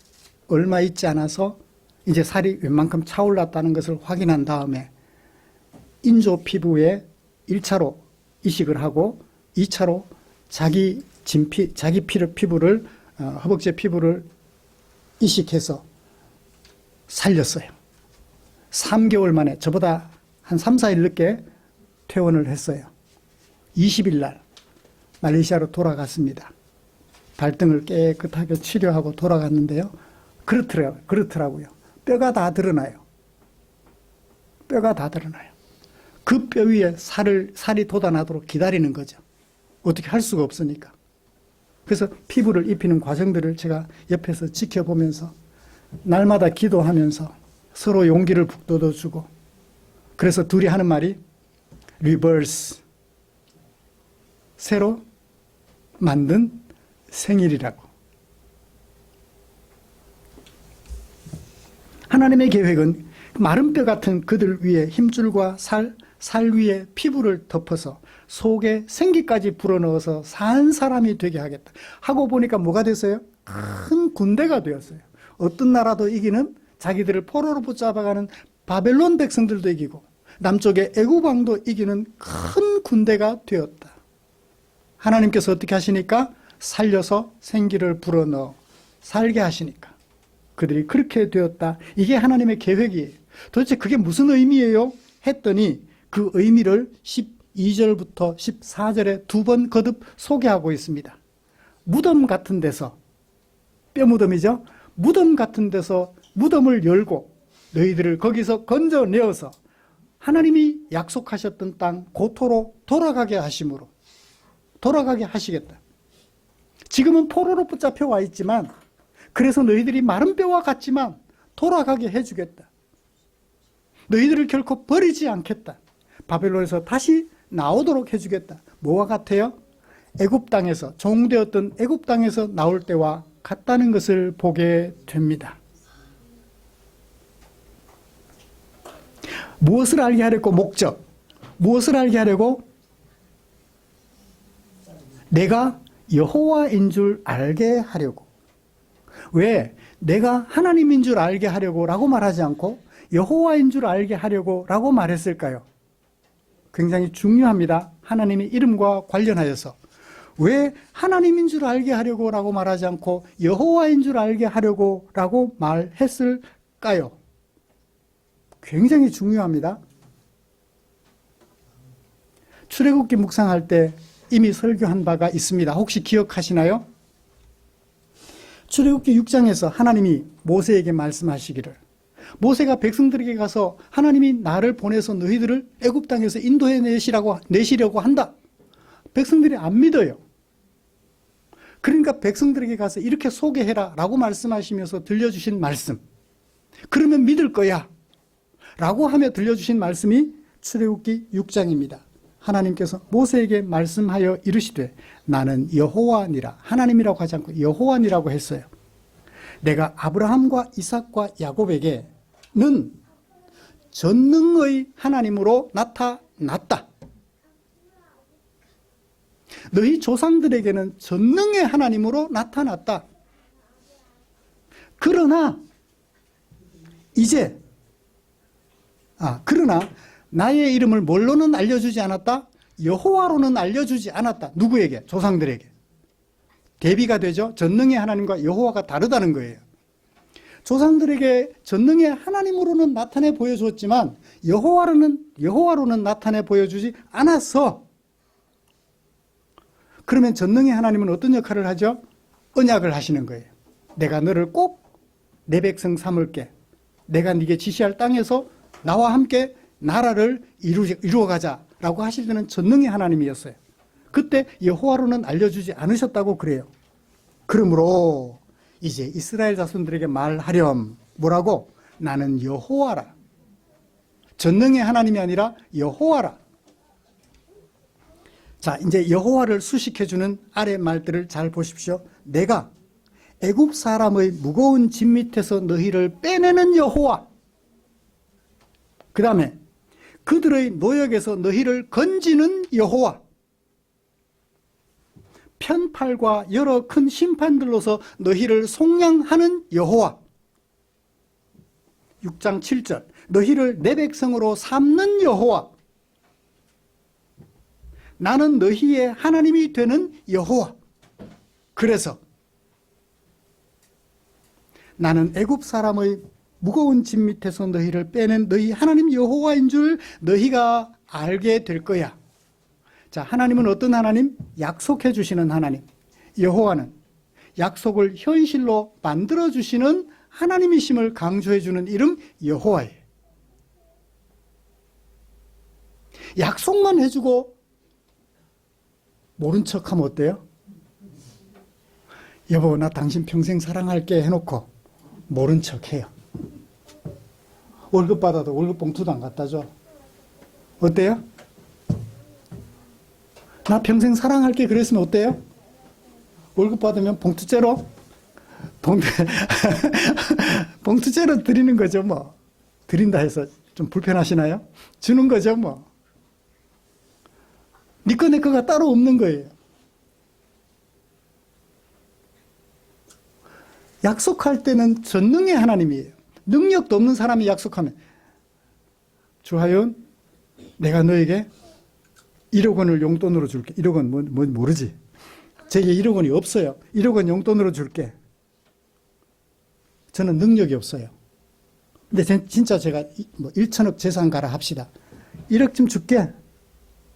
얼마 있지 않아서 이제 살이 웬만큼 차올랐다는 것을 확인한 다음에 인조 피부에 1차로 이식을 하고 2차로 자기 피부를 허벅지 피부를 이식해서 살렸어요. 3개월 만에 저보다 한 3, 4일 늦게 퇴원을 했어요. 20일 날 말레이시아로 돌아갔습니다. 발등을 깨끗하게 치료하고 돌아갔는데요. 그렇더라고요. 뼈가 다 드러나요. 뼈가 다 드러나요. 그 뼈 위에 살이 돋아나도록 기다리는 거죠. 어떻게 할 수가 없으니까. 그래서 피부를 입히는 과정들을 제가 옆에서 지켜보면서 날마다 기도하면서 서로 용기를 북돋아주고 그래서 둘이 하는 말이 리버스 새로 만든 생일이라고. 하나님의 계획은 마른 뼈 같은 그들 위에 힘줄과 살 위에 피부를 덮어서 속에 생기까지 불어넣어서 산 사람이 되게 하겠다. 하고 보니까 뭐가 됐어요? 큰 군대가 되었어요. 어떤 나라도 이기는 자기들을 포로로 붙잡아가는 바벨론 백성들도 이기고 남쪽의 애굽 왕도 이기는 큰 군대가 되었다. 하나님께서 어떻게 하시니까? 살려서 생기를 불어넣어 살게 하시니까. 그들이 그렇게 되었다. 이게 하나님의 계획이에요. 도대체 그게 무슨 의미예요? 했더니 그 의미를 12절부터 14절에 두 번 거듭 소개하고 있습니다. 무덤 같은 데서, 뼈 무덤이죠? 무덤 같은 데서 무덤을 열고 너희들을 거기서 건져내어서 하나님이 약속하셨던 땅 고토로 돌아가게 하심으로 돌아가게 하시겠다. 지금은 포로로 붙잡혀 와 있지만 그래서 너희들이 마른 뼈와 같지만 돌아가게 해주겠다. 너희들을 결코 버리지 않겠다. 바벨론에서 다시 나오도록 해주겠다. 뭐와 같아요? 애굽 땅에서 종되었던 애굽 땅에서 나올 때와 같다는 것을 보게 됩니다. 무엇을 알게 하려고? 목적. 무엇을 알게 하려고? 내가 여호와인 줄 알게 하려고. 왜? 내가 하나님인 줄 알게 하려고 라고 말하지 않고 여호와인 줄 알게 하려고 라고 말했을까요? 굉장히 중요합니다. 하나님의 이름과 관련하여서. 왜 하나님인 줄 알게 하려고 라고 말하지 않고 여호와인 줄 알게 하려고 라고 말했을까요? 굉장히 중요합니다. 출애굽기 묵상할 때 이미 설교한 바가 있습니다. 혹시 기억하시나요? 출애굽기 6장에서 하나님이 모세에게 말씀하시기를, 모세가 백성들에게 가서 하나님이 나를 보내서 너희들을 애굽 땅에서 인도해 내시려고 한다. 백성들이 안 믿어요. 그러니까 백성들에게 가서 이렇게 소개해라 라고 말씀하시면서 들려주신 말씀, 그러면 믿을 거야 라고 하며 들려주신 말씀이 출애굽기 6장입니다. 하나님께서 모세에게 말씀하여 이르시되 나는 여호와니라, 하나님이라고 하지 않고 여호와니라고 했어요. 내가 아브라함과 이삭과 야곱에게는 전능의 하나님으로 나타났다. 너희 조상들에게는 전능의 하나님으로 나타났다. 그러나 나의 이름을 뭘로는 알려주지 않았다? 여호와로는 알려주지 않았다. 누구에게? 조상들에게. 대비가 되죠. 전능의 하나님과 여호와가 다르다는 거예요. 조상들에게 전능의 하나님으로는 나타내 보여주었지만 여호와로는 나타내 보여주지 않았어. 그러면 전능의 하나님은 어떤 역할을 하죠? 언약을 하시는 거예요. 내가 너를 꼭 내 백성 삼을게. 내가 네게 지시할 땅에서 나와 함께 나라를 이루어가자라고 하실 때는 전능의 하나님이었어요. 그때 여호와로는 알려주지 않으셨다고 그래요. 그러므로 이제 이스라엘 자손들에게 말하렴. 뭐라고? 나는 여호와라. 전능의 하나님이 아니라 여호와라. 자, 이제 여호와를 수식해주는 아래 말들을 잘 보십시오. 내가 애굽 사람의 무거운 짐 밑에서 너희를 빼내는 여호와. 그 다음에 그들의 노역에서 너희를 건지는 여호와. 편팔과 여러 큰 심판들로서 너희를 속량하는 여호와. 6장 7절 너희를 내 백성으로 삼는 여호와. 나는 너희의 하나님이 되는 여호와. 그래서 나는 애굽 사람의 무거운 짐 밑에서 너희를 빼낸 너희 하나님 여호와인 줄 너희가 알게 될 거야. 자, 하나님은 어떤 하나님? 약속해 주시는 하나님. 여호와는 약속을 현실로 만들어 주시는 하나님이심을 강조해 주는 이름 여호와예요. 약속만 해주고 모른 척하면 어때요? 여보, 나 당신 평생 사랑할게 해놓고 모른 척해요. 월급 받아도 월급 봉투도 안 갖다 줘. 어때요? 나 평생 사랑할게 그랬으면 어때요? 월급 받으면 봉투째로 봉투째로 드리는 거죠. 뭐 드린다 해서 좀 불편하시나요? 주는 거죠. 뭐 니꺼 내 거가 따로 없는 거예요. 약속할 때는 전능의 하나님이에요. 능력도 없는 사람이 약속하면, 주하연, 내가 너에게 1억 원을 용돈으로 줄게. 1억 원 모르지. 제게 1억 원이 없어요. 1억 원 용돈으로 줄게. 저는 능력이 없어요. 근데 진짜 제가 1천억 재산 가라 합시다. 1억 좀 줄게.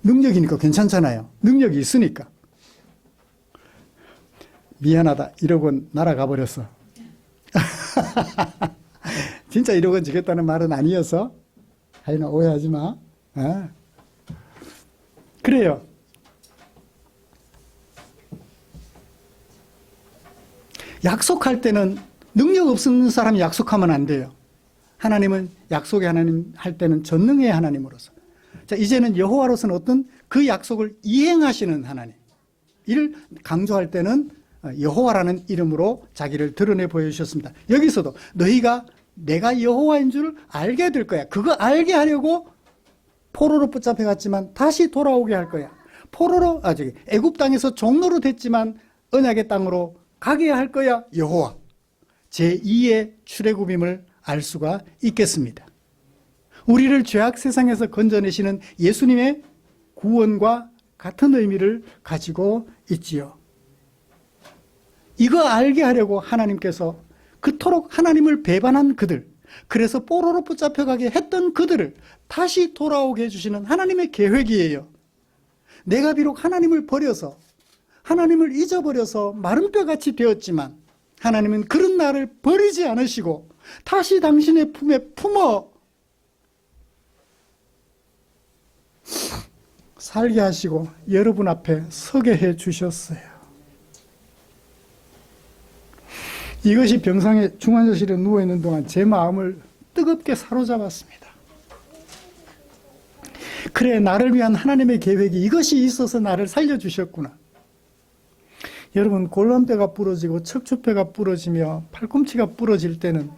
능력이니까 괜찮잖아요. 능력이 있으니까. 미안하다. 1억 원 날아가 버렸어. 진짜 1억 원 주겠다는 말은 아니어서 하여나 오해하지 마. 그래요. 약속할 때는 능력 없는 사람이 약속하면 안 돼요. 하나님은 약속의 하나님 할 때는 전능의 하나님으로서. 자, 이제는 여호와로서는 어떤 그 약속을 이행하시는 하나님. 이를 강조할 때는 여호와라는 이름으로 자기를 드러내 보여주셨습니다. 여기서도 너희가 내가 여호와인 줄 알게 될 거야. 그거 알게 하려고 포로로 붙잡혀 갔지만 다시 돌아오게 할 거야. 애굽 땅에서 종로로 됐지만 언약의 땅으로 가게 할 거야. 여호와. 제2의 출애굽임을 알 수가 있겠습니다. 우리를 죄악 세상에서 건져내시는 예수님의 구원과 같은 의미를 가지고 있지요. 이거 알게 하려고 하나님께서 그토록 하나님을 배반한 그들, 그래서 포로로 붙잡혀가게 했던 그들을 다시 돌아오게 해주시는 하나님의 계획이에요. 내가 비록 하나님을 버려서, 하나님을 잊어버려서 마른 뼈같이 되었지만 하나님은 그런 나를 버리지 않으시고 다시 당신의 품에 품어 살게 하시고 여러분 앞에 서게 해 주셨어요. 이것이 병상에 중환자실에 누워있는 동안 제 마음을 뜨겁게 사로잡았습니다. 그래, 나를 위한 하나님의 계획이 이것이 있어서 나를 살려주셨구나. 여러분, 골반뼈가 부러지고 척추뼈가 부러지며 팔꿈치가 부러질 때는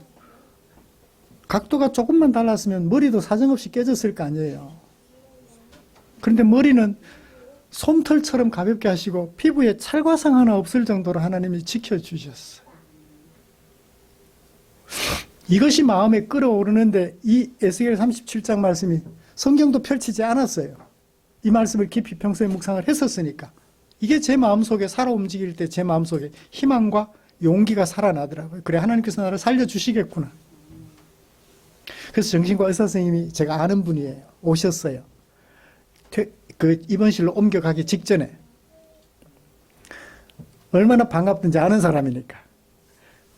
각도가 조금만 달랐으면 머리도 사정없이 깨졌을 거 아니에요. 그런데 머리는 솜털처럼 가볍게 하시고 피부에 찰과상 하나 없을 정도로 하나님이 지켜주셨어요. 이것이 마음에 끌어오르는데 이 에스겔 37장 말씀이 성경도 펼치지 않았어요. 이 말씀을 깊이 평소에 묵상을 했었으니까. 이게 제 마음속에 살아 움직일 때 제 마음속에 희망과 용기가 살아나더라고요. 그래, 하나님께서 나를 살려주시겠구나. 그래서 정신과 의사 선생님이 제가 아는 분이에요. 오셨어요. 그 입원실로 옮겨가기 직전에. 얼마나 반갑든지 아는 사람이니까.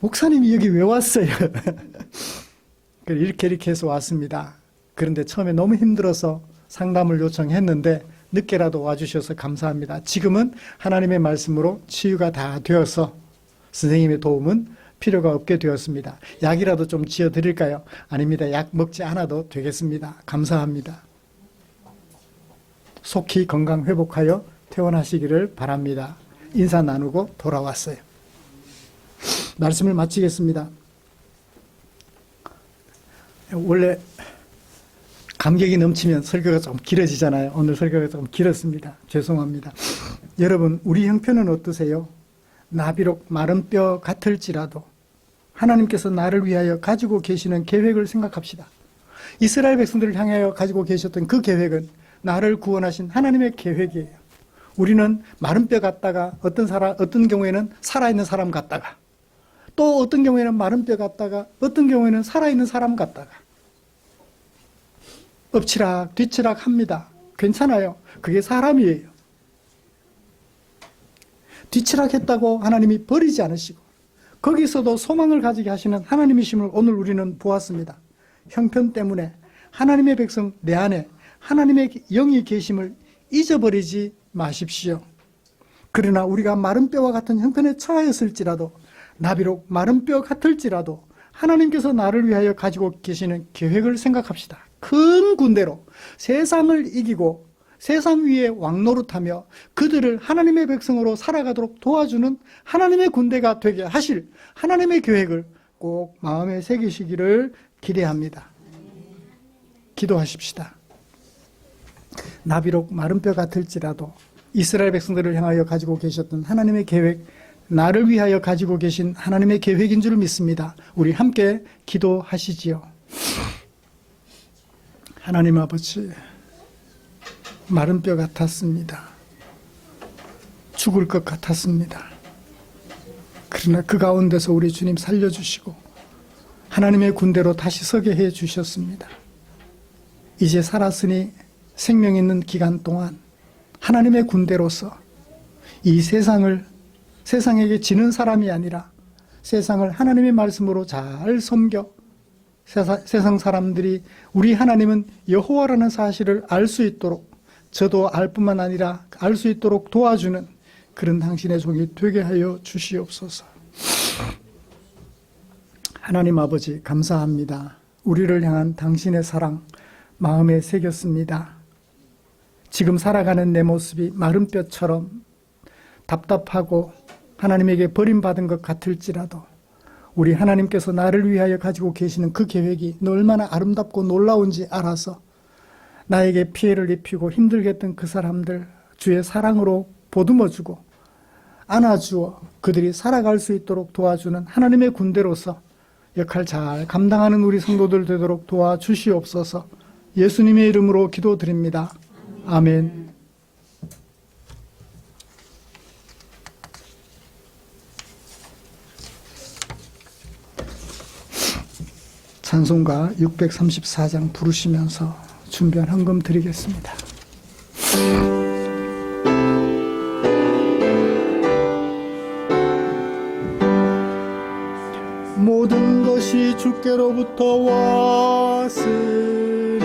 목사님이 여기 왜 왔어요? 이렇게 해서 왔습니다. 그런데 처음에 너무 힘들어서 상담을 요청했는데 늦게라도 와주셔서 감사합니다. 지금은 하나님의 말씀으로 치유가 다 되어서 선생님의 도움은 필요가 없게 되었습니다. 약이라도 좀 지어드릴까요? 아닙니다. 약 먹지 않아도 되겠습니다. 감사합니다. 속히 건강 회복하여 퇴원하시기를 바랍니다. 인사 나누고 돌아왔어요. 말씀을 마치겠습니다. 원래 감격이 넘치면 설교가 조금 길어지잖아요. 오늘 설교가 조금 길었습니다. 죄송합니다. 여러분, 우리 형편은 어떠세요? 나 비록 마른 뼈 같을지라도 하나님께서 나를 위하여 가지고 계시는 계획을 생각합시다. 이스라엘 백성들을 향하여 가지고 계셨던 그 계획은 나를 구원하신 하나님의 계획이에요. 우리는 마른 뼈 같다가 어떤 경우에는 살아있는 사람 같다가 또 어떤 경우에는 마른 뼈 같다가 어떤 경우에는 살아있는 사람 같다가 엎치락 뒤치락 합니다. 괜찮아요. 그게 사람이에요. 뒤치락 했다고 하나님이 버리지 않으시고 거기서도 소망을 가지게 하시는 하나님이심을 오늘 우리는 보았습니다. 형편 때문에 하나님의 백성 내 안에 하나님의 영이 계심을 잊어버리지 마십시오. 그러나 우리가 마른 뼈와 같은 형편에 처하였을지라도 나 비록 마른 뼈 같을지라도 하나님께서 나를 위하여 가지고 계시는 계획을 생각합시다. 큰 군대로 세상을 이기고 세상 위에 왕노릇하며 그들을 하나님의 백성으로 살아가도록 도와주는 하나님의 군대가 되게 하실 하나님의 계획을 꼭 마음에 새기시기를 기대합니다. 기도하십시다. 나 비록 마른 뼈 같을지라도 이스라엘 백성들을 향하여 가지고 계셨던 하나님의 계획, 나를 위하여 가지고 계신 하나님의 계획인 줄 믿습니다. 우리 함께 기도하시지요. 하나님 아버지, 마른 뼈 같았습니다. 죽을 것 같았습니다. 그러나 그 가운데서 우리 주님 살려주시고 하나님의 군대로 다시 서게 해 주셨습니다. 이제 살았으니 생명 있는 기간 동안 하나님의 군대로서 이 세상에게 지는 사람이 아니라 세상을 하나님의 말씀으로 잘 섬겨 세상 사람들이 우리 하나님은 여호와라는 사실을 알 수 있도록 저도 알 뿐만 아니라 알 수 있도록 도와주는 그런 당신의 종이 되게 하여 주시옵소서. 하나님 아버지 감사합니다. 우리를 향한 당신의 사랑 마음에 새겼습니다. 지금 살아가는 내 모습이 마른 뼈처럼 답답하고 하나님에게 버림받은 것 같을지라도 우리 하나님께서 나를 위하여 가지고 계시는 그 계획이 얼마나 아름답고 놀라운지 알아서 나에게 피해를 입히고 힘들게 했던 그 사람들 주의 사랑으로 보듬어주고 안아주어 그들이 살아갈 수 있도록 도와주는 하나님의 군대로서 역할 잘 감당하는 우리 성도들 되도록 도와주시옵소서. 예수님의 이름으로 기도드립니다. 아멘. 찬송가 634장 부르시면서 준비한 헌금 드리겠습니다. 모든 것이 주께로부터 왔으니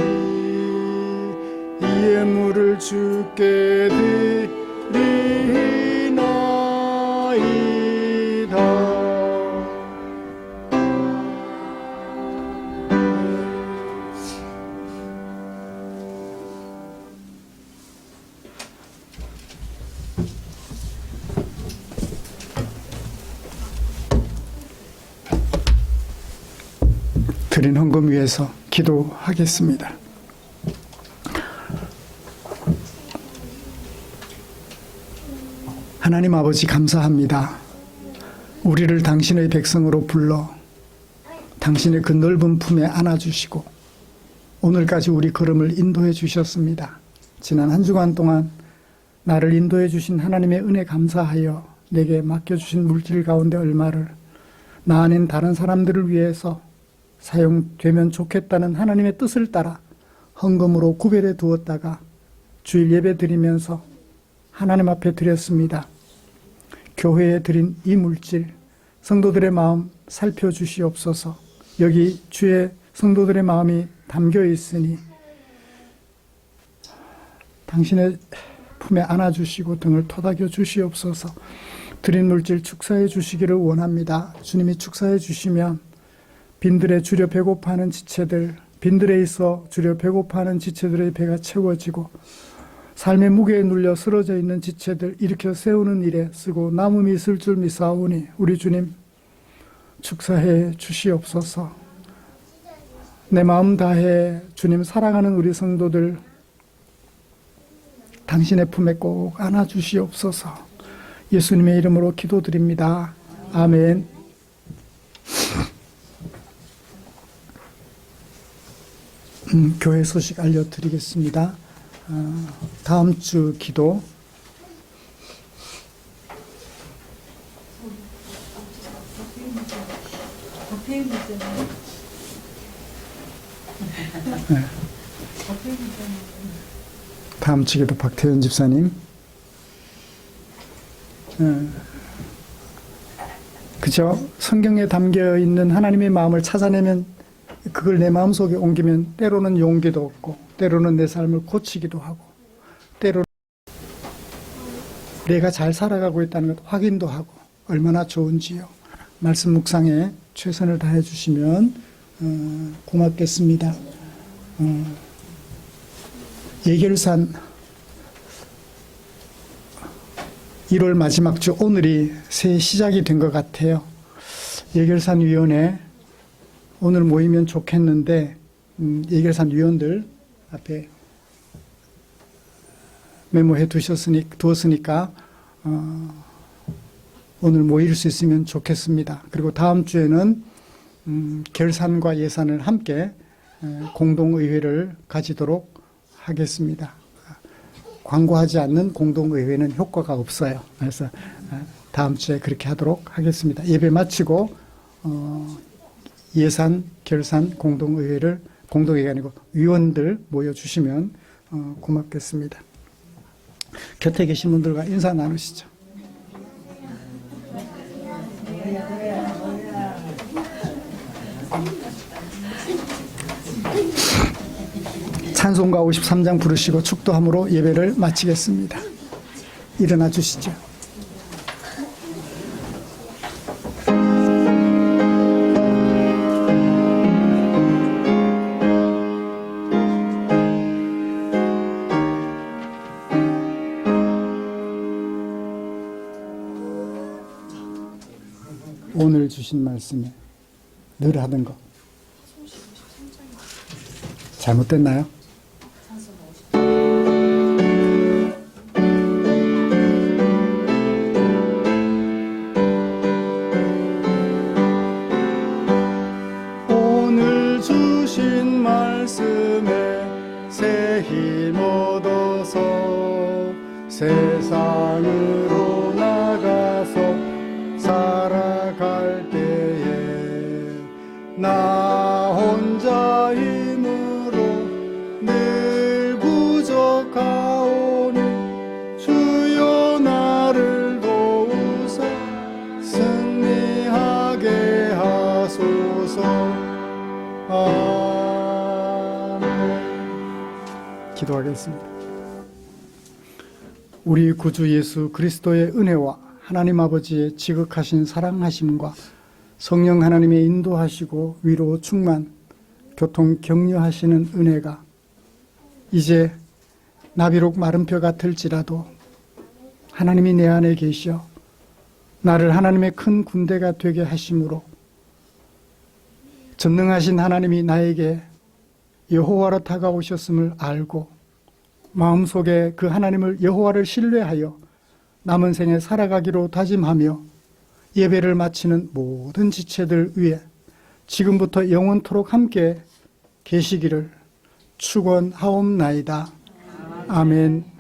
이 예물을 주께 드리나이다. 드린 헌금 위해서 기도하겠습니다. 하나님 아버지 감사합니다. 우리를 당신의 백성으로 불러 당신의 그 넓은 품에 안아주시고 오늘까지 우리 걸음을 인도해 주셨습니다. 지난 한 주간 동안 나를 인도해 주신 하나님의 은혜 감사하여 내게 맡겨주신 물질 가운데 얼마를 나 아닌 다른 사람들을 위해서 사용되면 좋겠다는 하나님의 뜻을 따라 헌금으로 구별해 두었다가 주일 예배 드리면서 하나님 앞에 드렸습니다. 교회에 드린 이 물질 성도들의 마음 살펴주시옵소서. 여기 주의 성도들의 마음이 담겨 있으니 당신의 품에 안아주시고 등을 토닥여 주시옵소서. 드린 물질 축사해 주시기를 원합니다. 주님이 축사해 주시면 빈들에 주려 배고파하는 지체들, 빈들에 있어 주려 배고파하는 지체들의 배가 채워지고 삶의 무게에 눌려 쓰러져 있는 지체들 일으켜 세우는 일에 쓰고 남음이 있을 줄 믿사오니 우리 주님 축사해 주시옵소서. 내 마음 다해 주님 사랑하는 우리 성도들 당신의 품에 꼭 안아주시옵소서. 예수님의 이름으로 기도드립니다. 아멘. 교회 소식 알려드리겠습니다. 다음 주 기도 네. 다음 주 기도 박태현 집사님. 그죠? 성경에 담겨 있는 하나님의 마음을 찾아내면 그걸 내 마음속에 옮기면 때로는 용기도 얻고 때로는 내 삶을 고치기도 하고 때로는 내가 잘 살아가고 있다는 것 확인도 하고 얼마나 좋은지요. 말씀 묵상에 최선을 다해 주시면 고맙겠습니다. 예결산 1월 마지막 주 오늘이 새 시작이 된 것 같아요. 예결산 위원회 오늘 모이면 좋겠는데 예결산 위원들 앞에 메모해 두었으니까 오늘 모일 수 있으면 좋겠습니다. 그리고 다음 주에는 결산과 예산을 함께 공동의회를 가지도록 하겠습니다. 광고하지 않는 공동의회는 효과가 없어요. 그래서 다음 주에 그렇게 하도록 하겠습니다. 예배 마치고 예산, 결산 공동의회가 아니고 위원들 모여주시면 고맙겠습니다. 곁에 계신 분들과 인사 나누시죠. 찬송가 53장 부르시고 축도함으로 예배를 마치겠습니다. 일어나 주시죠. 오늘 주신 말씀에 늘 하던 거 잘못됐나요? 오늘 주신 말씀에 새 힘 얻어서 세상으로 나가서 살아갈 때에 나 주옵소서. 아멘. 기도하겠습니다. 우리 구주 예수 그리스도의 은혜와 하나님 아버지의 지극하신 사랑하심과 성령 하나님의 인도하시고 위로 충만, 교통 격려하시는 은혜가 이제 나 비록 마른 뼈 같을지라도 하나님이 내 안에 계시어 나를 하나님의 큰 군대가 되게 하심으로 전능하신 하나님이 나에게 여호와로 다가오셨음을 알고 마음속에 그 하나님을 여호와를 신뢰하여 남은 생에 살아가기로 다짐하며 예배를 마치는 모든 지체들 위해 지금부터 영원토록 함께 계시기를 축원하옵나이다. 아멘.